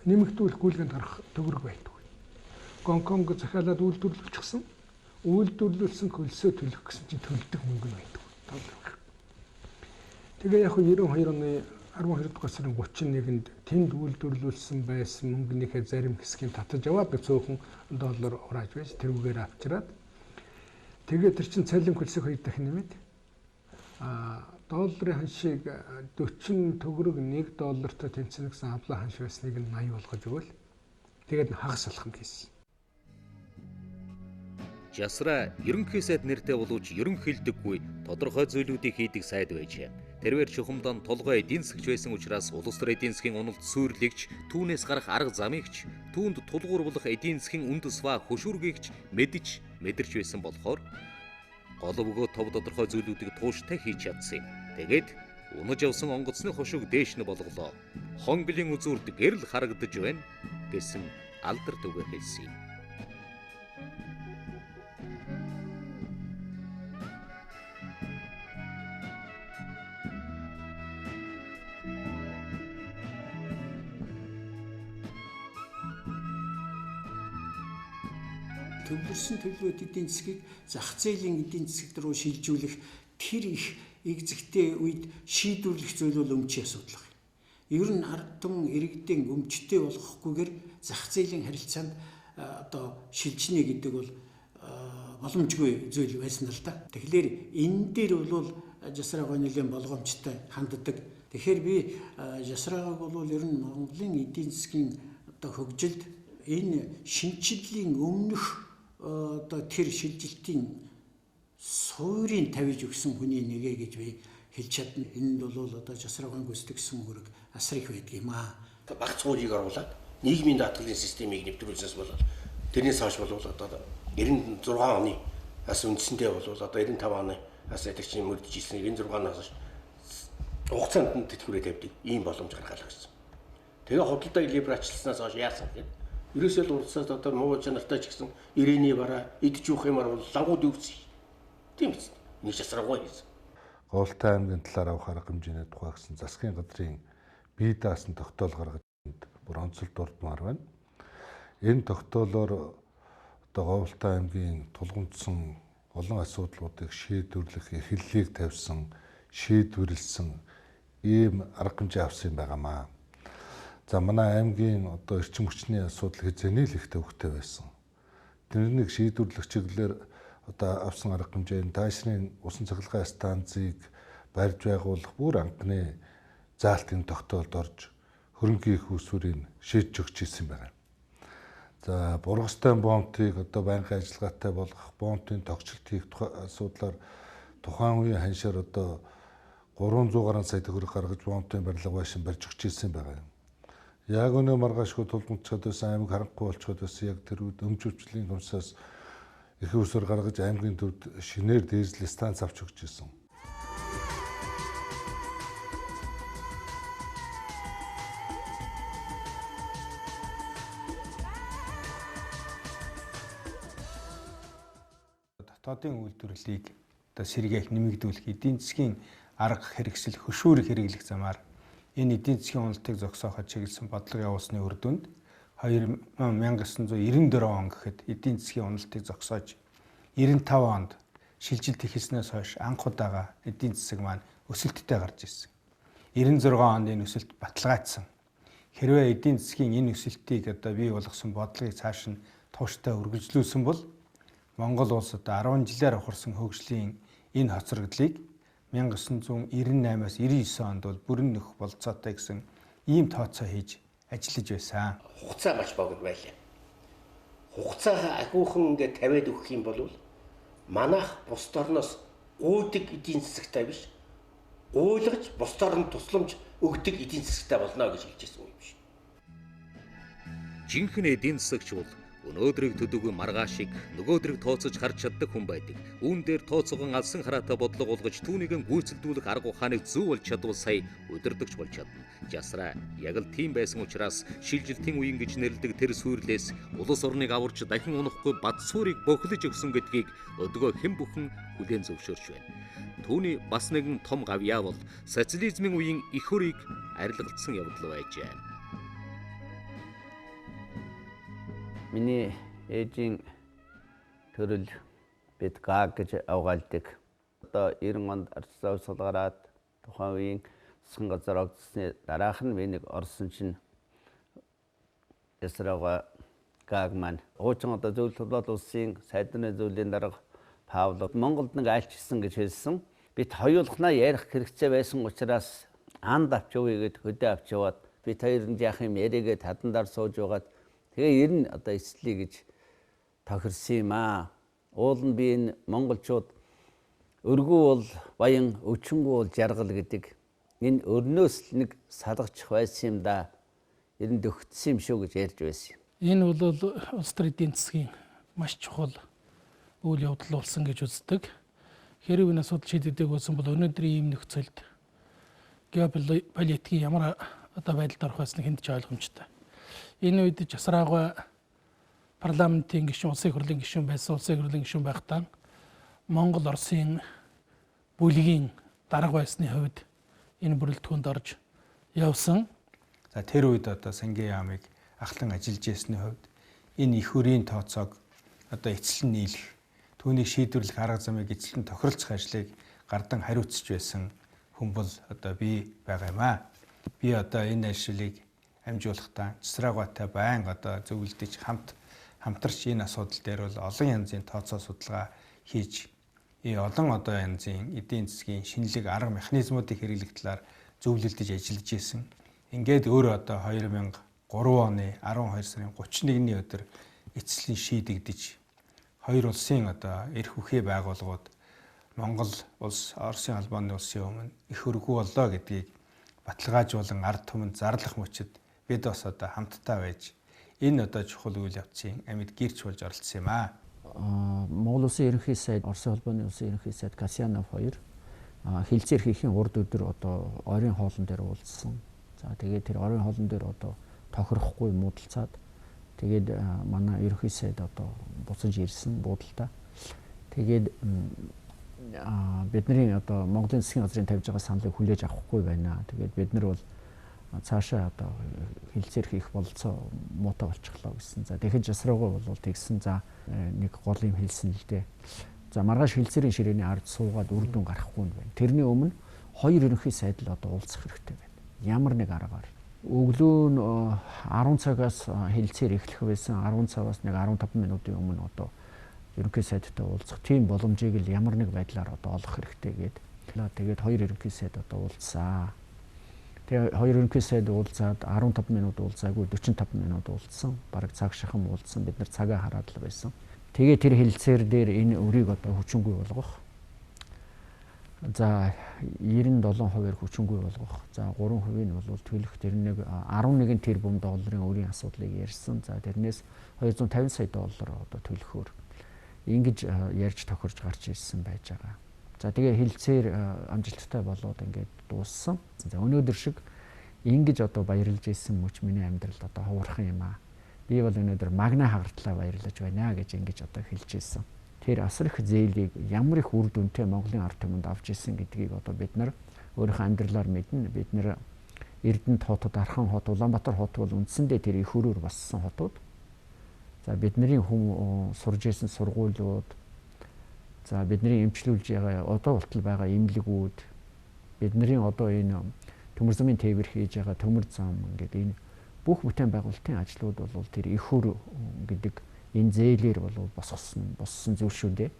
нэмэгдүүлэх гүйлгэнд гарах төгрөг байдаг. Гонконг захиалаад үйлдвэрлүүлчихсэн. Үйлдвэрлүүлсэн хөлсөө төлөх гэсэн чинь төлдөг мөнгө нь байдаг. Тэгээ яг 92 оны 12 дугаар сарын 31-нд тэнд үйлдвэрлүүлсэн байсан мөнгөнийхээ зарим хэсгийг татаж аваад цөөхөн доллар хурааж байж тэрүүгээр авчираад тэгээ тэр чин цалин хөлсөг 2 дахин нэмээд долларын ханшийг 40 төгрөг 1 доллартай тэнцэнэ гэсэн авлаа ханш байсныг нь 80 болгож өгөөл. Тэгээд хагас алхам хийсэн. Жасра ерөнхий сайд нэртэй боловч ерөнхийлдэггүй тодорхой зүйлүүдийг хийдэг сайд байжээ. Тэрвэр чухамдан толгой эдийн засгч байсан учраас улс төр эдийн засгийн уналт сүйрлэгч, түүнээс гарах арга замыгч, түүнд тулгуур болох эдийн засгийн үндэс ба хөшүүргийгч мэдэрч байсан болохоор гол өгөө тов тодорхой зүйлүүдийг тууштай хийж чадсан юм. Тэгээд унаж явсан онгоцны хошуг дээш нь болголоо. Хонглын үзүүрт гэрэл харагдаж байна гэсэн алдар түгээ хэлсэн юм. Төвлөрсөн төлөвлөлт эдийн засгийг зах зээлийн эдийн засаг руу шилжүүлэх тэр их эгзэгтэй үед шийдвэрлэх зүйл бол өмчийн асуудал байна. Ер нь ард түмэн иргэдийн өмчтэй болгохгүйгээр зах зээлийн харилцаанд одоо шилжнэ гэдэг бол боломжгүй зүйл байсан л да. Тэгэхээр энэ дээр бол Жасрага нэлээд болгоомжтой ханддаг. Тэгэхээр би Жасрагааг бол ер нь Монголын эдийн засгийн одоо хөгжилд энэ шинжлэлийн өмнөх одоо тэр шилжилтийн суурийг тавьж өгсөн хүний нэгэ гэж би хэлж чадна. Энэ бол одоо Жасрагаан гүйцэтгэсэн мөрөг асар их байдаг юм аа. Багц хуулийг оруулаад нийгмийн даатгалын системийг нэвтрүүлснээс болоод тэрнээс хойш бол одоо 96 оны бас үндсэндээ бол одоо 95 оны бас эдгчийн мөрдөж ирсэн 96 оноос хугацаанд нь тэтгэврээ тавьдаг ийм боломж гаргалаа гэсэн. Тэгээ худалдааг либералчлснаас хойш яасан гэдэг. Ерөөсөө л улсаас одоо муу чанартай ч гэсэн ирээний бараа идж уух юмар бол лангууд өвсөн. Тийм биз. Нэг Жасрага хийсэн. Говьлтай аймгийн талаар авах арга хэмжээний тухай гэсэн засгийн газрын бие даасан тогтоол гаргаж бүр онцлог дурдмаар байна. Энэ тогтоолоор одоо Говьлтай аймгийн тулгымдсан олон асуудлуудыг шийдвэрлэх эхлэлийг тавьсан, шийдвэрлсэн ийм арга хэмжээ авсан юм байнамаа. За манай аймгийн одоо эрчим хүчний асуудал хэзээ л их төвөгтэй байсан. Тэрнийг шийдвэрлэх чиглэлээр одоо авсан арга хэмжээ нь таашрын усан цахилгаан станцыг барьж байгуулах бүр анхны заалтын тогтоолд орж хөрөнгөний их усүрийг шийдэж өгч ирсэн байна. За бургастай бомтыг одоо байнгын ажиллагаатай болгох, бомтын тогтчлт хийх асуудлаар тухайн үеийн ханшаар одоо 300 гаруй сая төгрөг гаргаж бомтын барилга байшин барьж өгч ирсэн байна. Яг өнөө маргаашгүй тулгымдчиход байсан аймаг харанхуй болчиход байсан яг тэр үед өмчөвчлийн комиссаас их усүр гаргаж аймгийн төвд шинээр дээжлэх станц авч өгч ирсэн. дотоодын үйлдвэрлэлийг одоо сэргээх, нэмэгдүүлэх эдийн засгийн арга хэрэгсэл хөшүүрэг хэрэглэх замаар энэ эдийн засгийн уналтыг зогсооход чиглэсэн бодлого явуулсны үр дүнд 1994 он гэхэд эдийн засгийн уналтыг зогсоож 95 онд шилжилт эхэлснээс хойш анх удаага эдийн засаг маань өсөлттэй гарч ирсэн. 96 онд энэ өсөлт баталгаажсан. Хэрвээ эдийн засгийн энэ өсөлтийг одоо бий болгосон бодлогыг цааш нь тууштай үргэлжлүүлсэн бол Монгол улс одоо 10 жилээр ухарсан хөгжлийн энэ хоцрогдлыг 1998-аас 99 онд бол бүрэн нөхөх болцоотой гэсэн ийм тооцоо хийж ажиллаж байсан. Хугацаа маш богино байлаа. Хугацаагаа агуухан ингээд тавиад өгөх юм бол манайх бусд орноос уудаг эдийн засагтай биш, уйлгаж бусд орнд тусламж өгдөг эдийн засагтай болно гэж хэлж ирсэн юм биш. Жинхэнэ эдийн засагч бол өнөөдрийг төдөөгүй маргаашиг нөгөөдрийг тооцож харж чаддаг хүн байдаг. Үүн дээр тооцоогон алсан хараатай бодлого болгож түүнийг гүйцэлдүүлэх арга ухааныг зөв болж чадвал сая удирдахч болж чадна. Жасраа яг л тийм байсан учраас шилжилтийн үеийн гэж нэрлэдэг тэр сүйрлээс улс орныг аварч дахин унахгүй бат суурийг бохилж өгсөн гэдгийг өдгөө хэн бүхэн хүлээн зөвшөөрч байна. Түүний бас нэгэн том гавьяа бол социализмын үеийн их хөрийг арилгалтсан явдал байжээ. Миний ээжийн төрөл бид гааг гэж авгаалдаг. Одоо 90 онд арчсаа сулгараад тухайн үеийн засгийн газар огдсны дараах нь би нэг орсон чинь ясрага гааг маань хуучин одоо зөвлөлт болоод улсын сайдны зөвлөлийн дарга Павлов Монголд нэг айлчилсан гэж хэлсэн. Бид хоёулахнаа ярих хэрэгцээ байсан учраас анд авч явъя гэд хөдөө авч яваад бид хоёр нь яах юм яригээд хадандаар сууж байгаад тэгээ ер нь одоо эслэе гэж тохирсон юм аа. Уул нь би энэ монголчууд өргүү бол баян, өчнгүү бол жаргал гэдэг энэ өрнөөс нэг салгачих байсан юм да. Ер нь дөгтсөн юм шүү гэж ярьж байсан юм. Энэ бол улс төр эдийн засгийн маш чухал үйл явдал болсон гэж үздэг. Хэрэг энэ асуудал шийдэгдэх болсон бол өнөөдрийн ийм нөхцөлд геополитикийн ямар одоо байдалд орох байсныг хэнд ч ойлгомжтой. Энэ үед Жасраагаа парламентын гишүүн, улсын хурлын гишүүн байсан, улсын хурлын гишүүн байхдаа Монгол Оросын бүлгийн дарга байсны хувьд энэ бүрэлдэхүүнд орж явсан. За тэр үед одоо сангийн яамыг ахлан ажиллаж ирсний хувьд энэ их хөрийн тооцоог одоо эцэлэн нийлэх, түүнийг шийдвэрлэх арга замыг эцэлэн тохиролцох ажлыг гардан хариуцж байсан хүн бол одоо би байгаа юм аа. Би одоо энэ ажлыг амжуулахдаа Жасраагаатай байнга одоо зөвлөдөж хамтарч энэ асуудал дээр бол олон янзын тооцоо судалгаа хийж олон одоо янзын эдийн засгийн шинэлэг арга механизмуудыг хэрэглэх талаар зөвлөлдөж ажиллаж исэн. Ингээд өөрөө одоо 2003 оны 12 сарын 31-ний өдөр эцэслэн шийдэгдэж хоёр улсын одоо эрх үхээ байгууллагууд Монгол улс Оросын албаны улсын өмнө их өргүү боллоо гэдгийг баталгаажуулан ард түмэнд зарлах мөчид бид бас одоо хамтдаа байж энэ одоо чухал үйл явцын амьд гэрч болж оролцсон юм аа. Монгол улсын ерөнхий сайд, Оросын албаны улсын ерөнхий сайд Касьянов хоёр хэлцээр хийхийн урд өдөр одоо ойрын хоолн дээр уулзсан. За тэгээд тэр ойрын хоолн дээр одоо тохирохгүй муудалцаад тэгээд манай ерөнхий сайд одоо буцаж ирсэн буудалтай. Тэгээд бидний одоо Монголын засгийн газрын тавьж байгаа саналыг хүлээж авахгүй байна. Тэгээд бид нар бол цаашаа одоо хэлцээр хийх болцоо муутай болчихлоо гэсэн. За тэгэхэд Жасраагаа бол тэгсэн. За нэг гол юм хэлсэн л дээ. За маргааш хэлцээрийн ширээний ард суугаад үр дүн гарахгүй нь байна. Тэрний өмнө хоёр ерөнхий сайд л одоо уулзах хэрэгтэй байна. Ямар нэг аргаар. Өглөө нь 10 цагаас хэлцээр эхлэх байсан. 10 цагаас нэг 15 минутын өмнө одоо ерөнхий сайдтай уулзах тийм боломжийг л ямар нэг байдлаар одоо олох хэрэгтэй гээд. Тэгээд хоёр ерөнхий сайд одоо уулзсан. Тэгээ хоёр ерөнхий сайд уулзаад 15 минут уулзаагүй 45 минут уулзсан. Бараг цаг шахам уулзсан. Бид нар цагаа хараад л байсан. Тэгээ тэр хэлцээр дээр энэ өрийг одоо хүчингүй болгох. За 97% хүчингүй болгох. За 3% нь бол төлөх. Тэр нэг 11 тэрбум долларын өрийн асуудлыг ярьсан. За тэрнээс 250 сая доллар одоо төлөхөөр ингэж ярьж тохирж гарч ирсэн байж байгаа. За тэгээ хэлцээр амжилттай болоод ингээд дууссан. За өнөөдөр шиг ингэж одоо баярлж ирсэн мөч миний амьдралд одоо ховорхон юм аа. Би бол өнөөдөр магна хагартлаа баярлаж байна гэж ингэж одоо хэлж ирсэн. тэр асар их зээлийг ямар их үр дүнтэй Монголын ард түмэнд авч ирсэн гэдгийг одоо бид нар өөрийнхөө амьдралаар мэднэ. Бид нар Эрдэнэт хотод, Архан хот, Улаанбаатар хот бол үндсэндээ тэр их хөрөөр бассан хотууд. За бидний сурж исэн сургуулиуд, за бидний эмчлүүлж байгаа одоо болтол байгаа эмнэлгүүд, бидний одоо энэ төмөр замын тээвэр хийж байгаа төмөр зам гэдэг энэ бүх бүтээн байгуулалтын ажлууд бол тэр их хөр гэдэг энэ зээлээр бол боссон зүйл шүү дээ.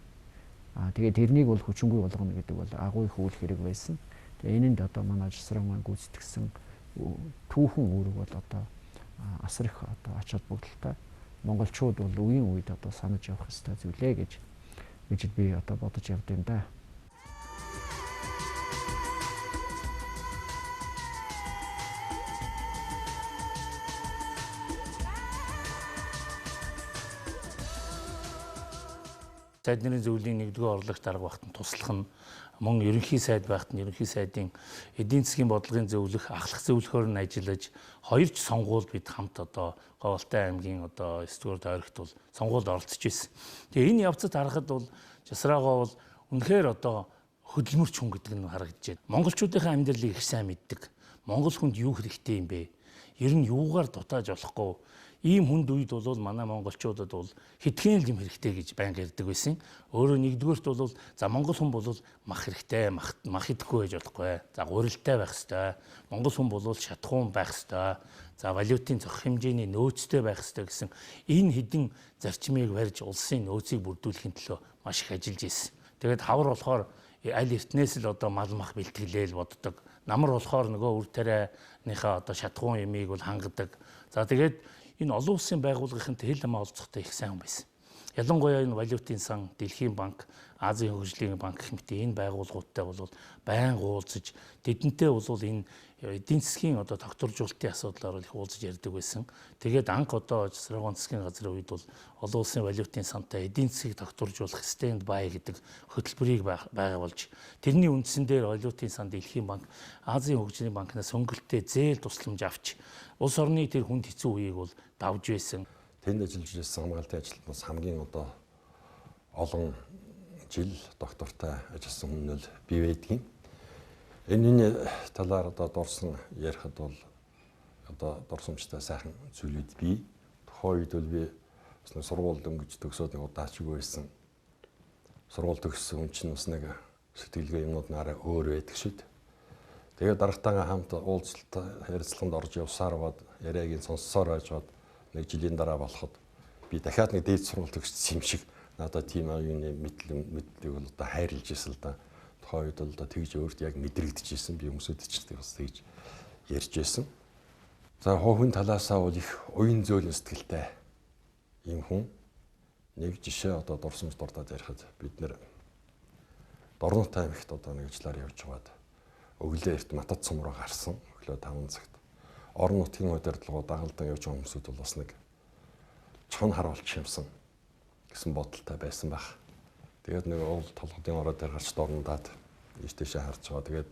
Тэгээд тэрнийг бол хүчингүй болгоно гэдэг бол агуу их үйл хэрэг байсан. Тэгээд энэнд одоо манай Жасран маань гүйцэтгсэн түүхэн үүрэг бол одоо асар их одоо ач холбогдолтой. Монголчууд бол үеийн үед одоо санаж явах ёстой зүйлээ гэж би одоо бодож явд юм да. Сайд нарын зөвлөлийн нэгдүгээр орлогч дарга багт нь туслах нь мөн ерөнхий сайд багт нь ерөнхий сайдын эдийн засгийн бодлогын зөвлөх, ахлах зөвлөхөөр нь ажиллаж хоёр ч сонгуульд бид хамт одоо Говьалтай аймгийн одоо 9-р тойрогт бол сонгуульд оролцож байсан. Тэгээ энэ явцад харахад бол Жасраагаа бол үнэхээр одоо хөдөлмөрч хүн гэдэг нь харагдаж байна. Монголчуудын амьдралыг их сайн мэддэг. Монгол хүнд юу хэрэгтэй юм бэ? Ер нь юугаар дутааж болохгүй? Ийм хүнд үед бол манай монголчуудад бол хэдхэн л юм хэрэгтэй гэж байнга ярьдаг байсан. Өөрөө нэгдүгээрт бол за монгол хүн бол мах хэрэгтэй, мах идэхгүй байж болохгүй. За гурилтай байх ёстой. Монгол хүн бол шатхуун байх ёстой. За валютын зохих хэмжээний нөөцтэй байх ёстой гэсэн энэ хэдин зарчмыг барьж улсын нөөцийг бүрдүүлэхийн төлөө маш их ажиллаж ирсэн. Тэгээд хавар болохоор аль эртнээс л одоо мал мах бэлтгэлээл боддог. Намар болохоор нөгөө үр тарианыхаа одоо шатхуун ямыг бол хангадаг. За тэгээд энэ олон улсын байгууллагынхэнтэй хэл хамаа олцохтой их сайн хүн байсан. Ялангуяа энэ валютын сан, Дэлхийн банк, Азийн хөгжлийн банк гэх мэт энэ байгууллагуудтай бол байнга уулзаж, тэдэнтэй бол энэ эдийн засгийн одоо тогтворжуулалтын асуудлаар их уулзаж ярьдаг байсан. Тэгээд анх одоо Жасраагаан засгийн газрын үед бол олон улсын валютын сантай эдийн засгийг тогтворжуулах stand by гэдэг хөтөлбөрийг байгуулж, тэрний үндсэн дээр валютын сан, Дэлхийн банк, Азийн хөгжлийн банкнаас хөнгөлөлтөд зээл тусламж авч улс орны тэр хүнд хэцүү үеийг бол давж байсан. Тэнд ажиллаж ирсэн хамгаалтын ажилтнаас хамгийн одоо олон жил доктортой ажилласан хүн нь би байдгийн. Энэний талаар одоо дурсан ярихад бол одоо дурсамжтай сайхан зүйлүүд бий. Тухайн үед бол би бас нэг сургууль дөнгөж төгсөөд нэг удаач байсан. Сургууль төгссөн хүн чинь бас нэг сэтгэлгээ юмнууд нь арай өөр байдаг шүү дээ. Тэгээд дарагтайгаа хамт уулзалтад ярилцлаганд орж явсаар бод яриагийн сонссоор байжгаад нэг жилийн дараа болоход би дахиад нэг дээд сургууль төгссөн юм шиг надад тийм аюуны мэдлэг бол одоо хайрлаж ирсэн л да. Тухайн үед бол одоо тэгж өөрт яг мэдрэгдэж ирсэн. Би хүмүүсэд ч бас тэгж ярьж ирсэн. За хувийн талаасаа бол их уян зөөлөн сэтгэлтэй юм хүн. Нэг жишээ одоо дурсамж дурдаад ярихад бид нэр Дорнот аймагт одоо нэг ажиллаар явж байгаад өглөө эрт Матад сум руу гарсан. Өглөө 5 цагт. Орон нутгийн удирдлагууд дагалдан явж байгаа хүмүүсүүд бол бас нэг чон харуулж юмсан гэсэн бодолтой байсан байх. Тэгээд нэг уул толгодын ороо дээр гарч дорндаад ийштэйшээ харж байгаа. Тэгээд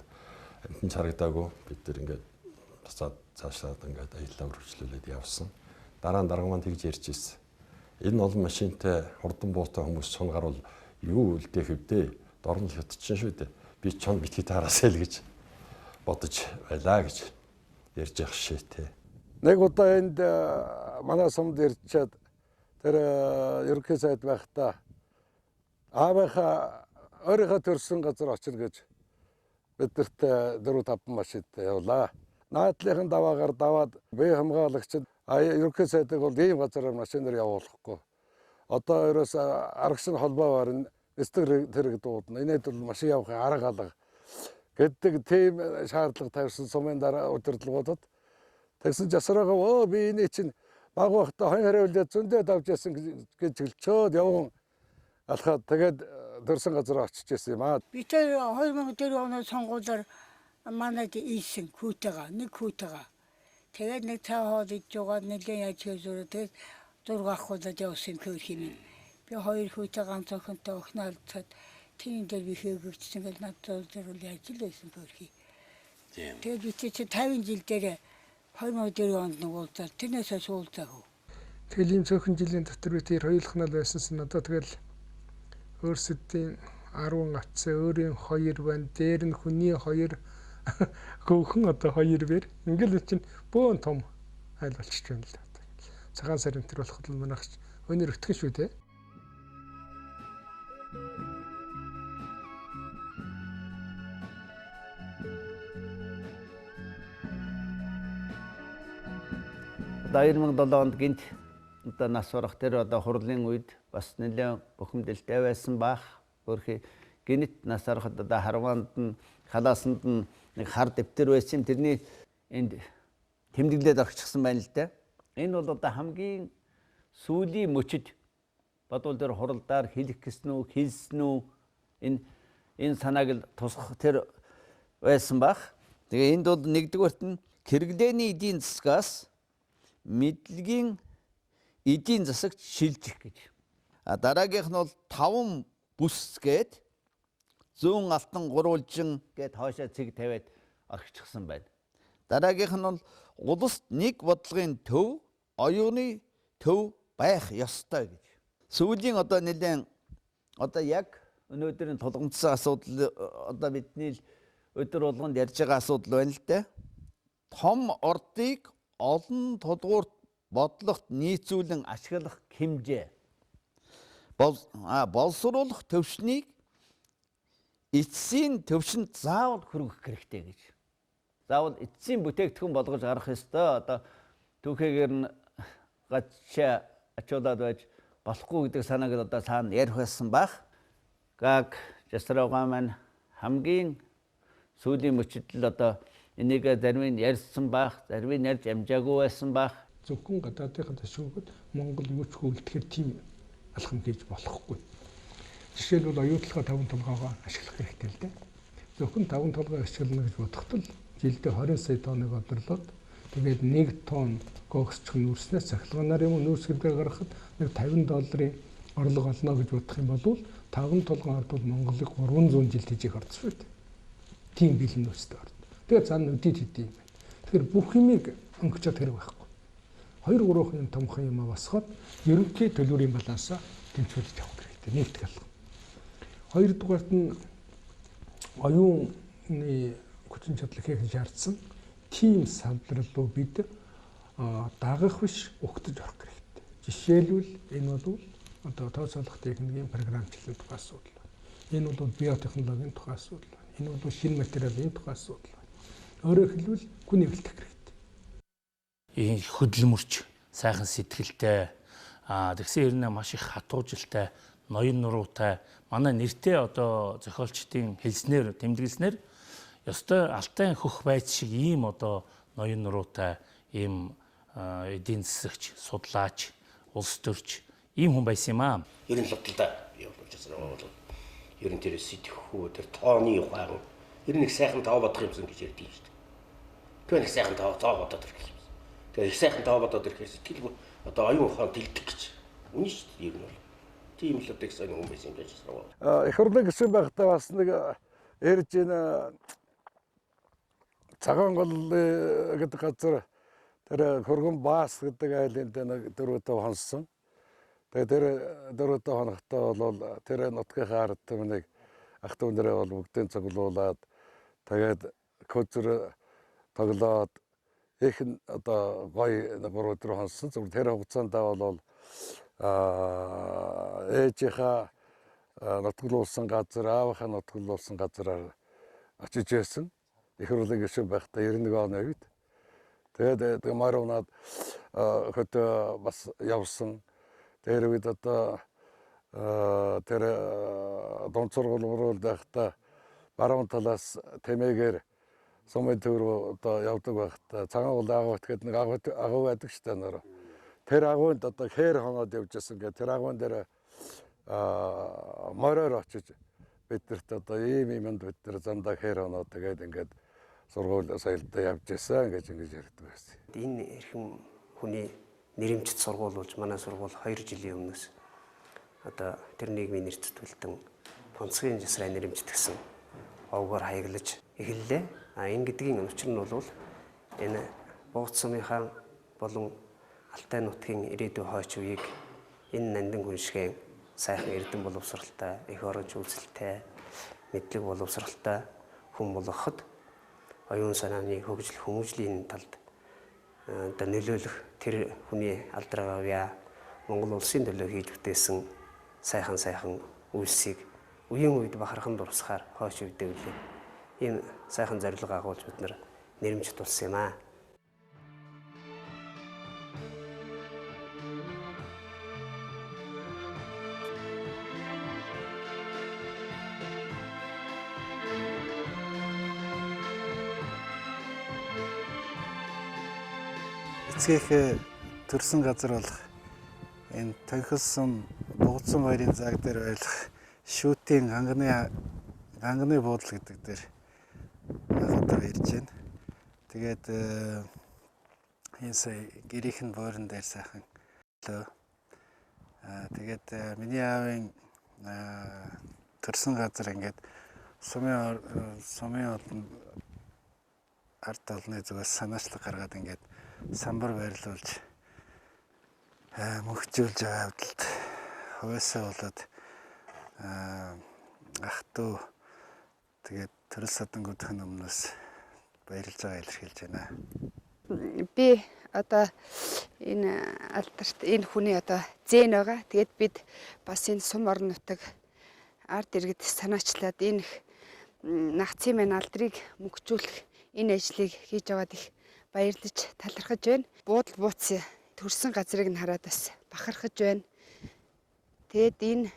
амтэн харагдаагүй бид тэр ингээд цаашаад ингээд аяллаа үргэлжлүүлээд явсан. Дараа нь дарга маань тэгж ярьж ирсэн. Энэ олон машинтай хурдан буутай хүмүүс чон гарвал юу үлдээх вдэ? Дорн л хятадчин шүү дээ. Би чон битгий тараасаа л гэж бодож байлаа гэж ярьж явах шээ. Нэг удаа энд манай сумд ирчээд тэр ерөнхий сайд байхдаа аавынхаа өөрийнхөө төрсэн газар очно гэж бидэрт 4-5 машинтай явлаа. Наадлынхын даваагаар даваад бие хамгаалагчид ерөнхий сайдыг бол ийм газараар машинаар явуулахгүй. Одоо ерөөс аргасан холбоо барин нэстэг тэрэг дуудана. Энэд бол машин явахын арга алга гэдэг тийм шаардлага тавьсан сумын дараа удирдлагуудад. Тэгсэн Жасраагаа би энэ чинь баг багтаа хон хариулаад зөндөө давж яасан гэж хэлчөөд явган алхаад тэгээд дөрсөн газар очиж ирсэн юм аа. Би тэр 2004 оны сонгуулиар манайд ийсэн хүүтэйгээ нэг хүүтэйгээ. Тэгээд нэг цаа хоол идж байгаа нэлийн яаж хийсүрэ тэгээд зураг авахудад явсан хөрх юм. Би хоёр хүүтэй ганц охинтой охиноолцоод тийм дээр би хөөгөгдсөн гэл надад зөвл яаж л байсан хөрхий. Тэгээд би чи 50 жил дээр 2004 онд нэг уулзаад тэрнээсээ суулзаагүй. Тэгэл ийм цөөхөн жилийн дотор би тэр хоёулах нь л байсанс надад тэгэл өөрсдийн 10 атсан өөрийн 2 байна. Дээр нь хүний 2 гөөхөн одоо 2 бэр. Ингээл чинь бөөн том айл болчих юм л да. Цагаан сарын тэр болох бол манайх өнөр өтгөн шүү дээ. Одоо 2007 онд гинт одоо нас барах тэр одоо хурлын үед бас нэлээд бухимдалтай байсан бах. Өөрхий гинт нас барахад одоо харваанд нь халаасанд нь нэг хар дэвтэр байсан. Тэрний энд тэмдэглээд орчихсан байна л да. Энэ бол одоо хамгийн сүүлийн мөчөд бодвол тэр хуралдаар хэлэх гэсэн үү, хэлсэн үү энэ санааг л тусгах тэр байсан бах. Тэгээ энд бол нэгдүгээрт нь хэрэглээний эдийн засгаас мэдлэгийн эдийн засагт шилжих гэж. Дараагийнх нь бол 5 бүс гээд зүүн алтан гурвалжин гээд хоошоо цэг тавиад орчихсан байна. Дараагийнх нь бол улсад нэг бодлогын төв, оюуны төв байх ёстой гэж. Сүүлийн одоо нэлээд одоо яг өнөөдрийн тулгамдсан асуудал одоо бидний өдөр болгонд ярьж байгаа асуудал байна л да. Том ордыг олон тулгуурт бодлогот нийцүүлэн ашиглах хэмжээ. Боловсруулах төвшнийг эцсийн төвшөнд заавал хүргэх хэрэгтэй гэж. Заавал эцсийн бүтээгдэхүүн болгож гарах ёстой. Одоо түүхийгээр нь гачаа ачуулаад байж болохгүй гэдэг санааг одоо цаана ярих байсан бах. Гаг жасраагаа маань хамгийн сүүлийн мөчөд л одоо энийг зарим нь ярьсан бах, зарим нь ярьж амжаагүй байсан бах. Зөвхөн гадаадынхад ашиглахад Монгол мөч хөвлөдөөр тийм алхам хийж болохгүй. Жишээлбэл оюутлага 5 толгоогоо ашиглах хэрэгтэй л дээ. Зөвхөн 5 толгоо ашиглана гэж бодохдоо жилдээ 20 сая тонныг орлоод тэгээд 1 тонн гогсчих нүүрснээс цахилгаанаар юм нүүрсгэлгээ гаргахад нэг $50 орлого олно гэж бодох юм бол 5 толгойн орд бол Монголыг 300 жил тижих орд шүү дээ. Тийм бэлэн нөөцтэй орд. Тэгээд цаана нүдэд хэдий юм байна. Тэгэхээр бүх юмыг өнгөчөд хэрэг байхгүй. 2-3 томхон юм басхад ерөнхий төлбөрийн балансаа тэнцвэрлэж авах хэрэгтэй. Нэгтгэх алга. Хоёрдугаарт нь оюуны хүчин чадлыг хийх шаардсан тийм салбар руу бид дагах биш угтаж орох хэрэгтэй. Жишээлбэл энэ бол одоо тооцоолох техникийн програмчлалын тухай асуудал байна. Энэ бол биотехнологийн тухай асуудал байна. Энэ бол шинэ материалын тухай асуудал байна. Өөрөөр хэлбэл гүн эвлэх хэрэгтэй. Энэ хөдөлмөрч сайхан сэтгэлтэй тэгсэн хэрнээ маш их хатуужилтай, ноён нуруутай манай нэртэй одоо зохиолчдын хэлснээр тэмдэглэснээр ёстой алтай хөх байц шиг ийм одоо ноён нуруутай ийм эдийн засагч, судлаач, улс төрч ийм хүн байсан юм аа. Ер нь л бодлоо явуулж байгаа бол ер нь тэр сэтгэхүү тэр тооны ухаан ер нь их сайхан тоо бодох юмсан гэж ярьдیں۔ шүү дээ. Тэр их сайхан тоо бодоод ирэх юм. Тэгээ их сайхан тоо бодоод ирэх сэтгэл одоо оюун ухаан дэлдэх гэж. Үнэн шүү дээ ер нь бол. Тийм л одоо их сайн хүн байсан юм гэж байна. Их хурлын гишүүн байхдаа бас нэг ярьж байна. Цагаан гол гэдэг газар тэр хөргөн баас гэдэг айлын дээр нэг 4 тав хонсон. Тэгээ тэр 4 тав хонохдоо бол тэр нутгийнхаа ард түмнийг ах дүүнэрээ бол бүгдийн цуглуулад тэгээд көзөр тоглоод их одоо гоё 3 өдөр хонсон. Зөвхөн тэр хугацаанд бол ээжийнхаа нутглуулсан газар, аавынхаа нутглуулсан газараар очиж байсан. Их хурлын гишүүн байхдаа 91 оны үед. Тэгээд марунаад хөтө бас явсан. Тэр үед одоо тэр дунд сургууль байхдаа баруун талаас тэмээгээр сумын төв рүү одоо явдаг байхдаа цагаан гол агуут гэдэг нэг агуу байдаг шүү дээ нөр. Тэр агуунд одоо хээр хоноод явж байсан гэх тэр агуун дээр мороор очиж биднэрт одоо ийм юмд бид нар зандаа хээр хоноод тэгээд ингээд сургууль соёлдоо явж байсан гэж ингэж ярьдаг байсан. Энэ эрхэм хүний нэрэмжит сургууль болж манай сургууль 2 жилийн өмнөөс одоо тэр нийгмийн нэр зэтгэлтэн Фонцгийн жасраа нэрэмжит гэсэн овгоор хаяглаж эхэллээ. Энэ гэдгийн учир нь бол энэ Бууц сумынхаа болон Алтай нутгийн ирээдүйн хойч үеийг энэ нандин хүншгэн сайхан эрдэм боловсралтай, эх оронч үйлсэлтэй, мэдлэг боловсралтай хүн болгоход оюун санааны хөгжил хүмүүжлийн талд одоо нөлөөлөх тэр хүний алдаргаа Монгол улсын төлөө хийж бүтээсэн сайхан үйлсийг үеийн үед бахархан дурсахаар хойш үедээ үлээ. Ийм сайхан зорилго агуулж бид нар нэрмж тулсан юм аа. Эцгийнхээ төрсэн газар болох энэ тохиолсон бугдсан хоёрын заг дээр байх шүүтийн ганганы буудлын гэдэг дээр одоо ирж байна. Тэгээд энэ сая гэрийнх нь бууран дээр сайхан лөө. Тэгээд миний аавын төрсэн газар ингээд сумын олон ард олны зүгээс санаачлаг гаргаад ингээд самбар байрлуулж мөхжүүлж байгаа явдалд хувьсаа болоод ах トゥ тэгээд төрөл садангуудын өмнөөс баярлж байгаа илэрхийлж байна. Би одоо энэ алдарт энэ хүний одоо зэн байгаа. Тэгээд бид бас энэ сум орон нутаг ард иргэд санаачлаад энэ нагцын мань алдрыг мөхжүүлэх энэ ажлыг хийж байгаад их баярлаж талархаж байна. Буудал бууц төрсэн газрыг нь хараад бас бахархаж байна. Тэгэд энэ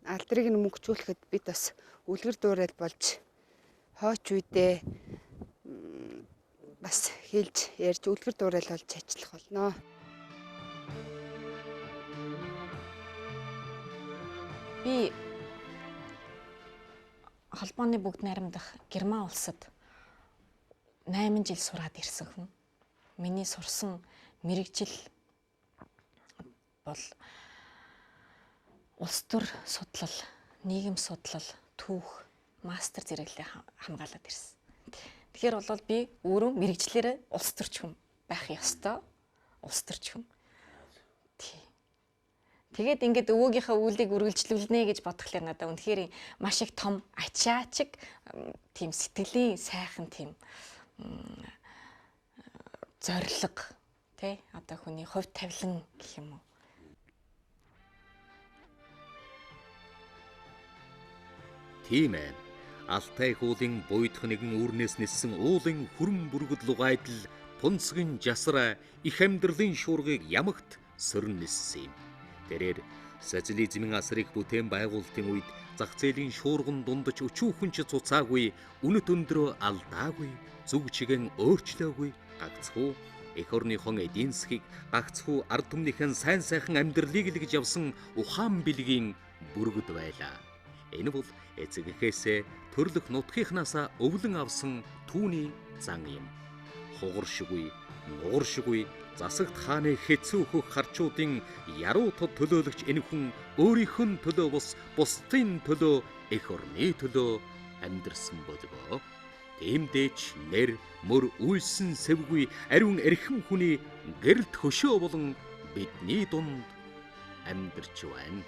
алдрыг нь мөнгөжүүлэхэд бид бас үлгэр дуурайл болж хойч үедээ бас хэлж ярьж үлгэр дуурайл болж ажиллах болно. Би холбооны бүгд найрамдах Герман улсад 8 жил сураад ирсэн хүн. Миний сурсан мэрэгжил бол улс төр судлал, нийгэм судлал, түүх, мастер зэрэглэлээ хамгаалаад ирсэн. Тэгэхээр бол би өөрөө мэрэгжлэрээ улс төрч хүн байх ёстой. Улс төрч хүн. Тэгээд ингээд өвөөгийнхөө үйлдийг үргэлжлүүлнэ гэж бодглохлээр надад үнэхээр маш их том ачаачиг тийм сэтгэлийн сайхан тийм зориг тий одоо хүний хувь тавилан гэх юм уу. Тийм ээ. Алтай хуулын буйдах нэгэн үүрнээс ниссэн уулын хүрэн бүргэд лугайдл пунцгийн жасраа их амьдралын шуургыг ямагт сөрн ниссэн юм. Тэрээр социализмын асрыг бүтээн байгуулалтын үед зах зээлийн шуурган дундаж өчүүхэн ч цуцаагүй, үнэт өндрөө алдаагүй, зүг чигэн өөрчлөөгүй, гагцхүү эх орныхон эдийн засгийг, гагцхүү ард түмнийхэн сайн сайхан амьдралыг л гэж явсан ухаан бэлгийн бүргэд байлаа. Энэ бол эцэгхээсээ төрлөх нутгийнхнаасаа өвлөн авсан түүний зан юм. Хугаршгүй, нугаршгүй, засагт хааны хэцүү хөх харчуудын яруу тод төлөөлөгч энэ хүн өөрийнх нь төлөө бусдын төлөө, эх орны төлөө амьдрсан болов. Тиймдээч нэр мөр үйлсэн сэвгүй ариун эрхэм хүний гэрэлт хөшөө болон бидний дунд амьдарч байна.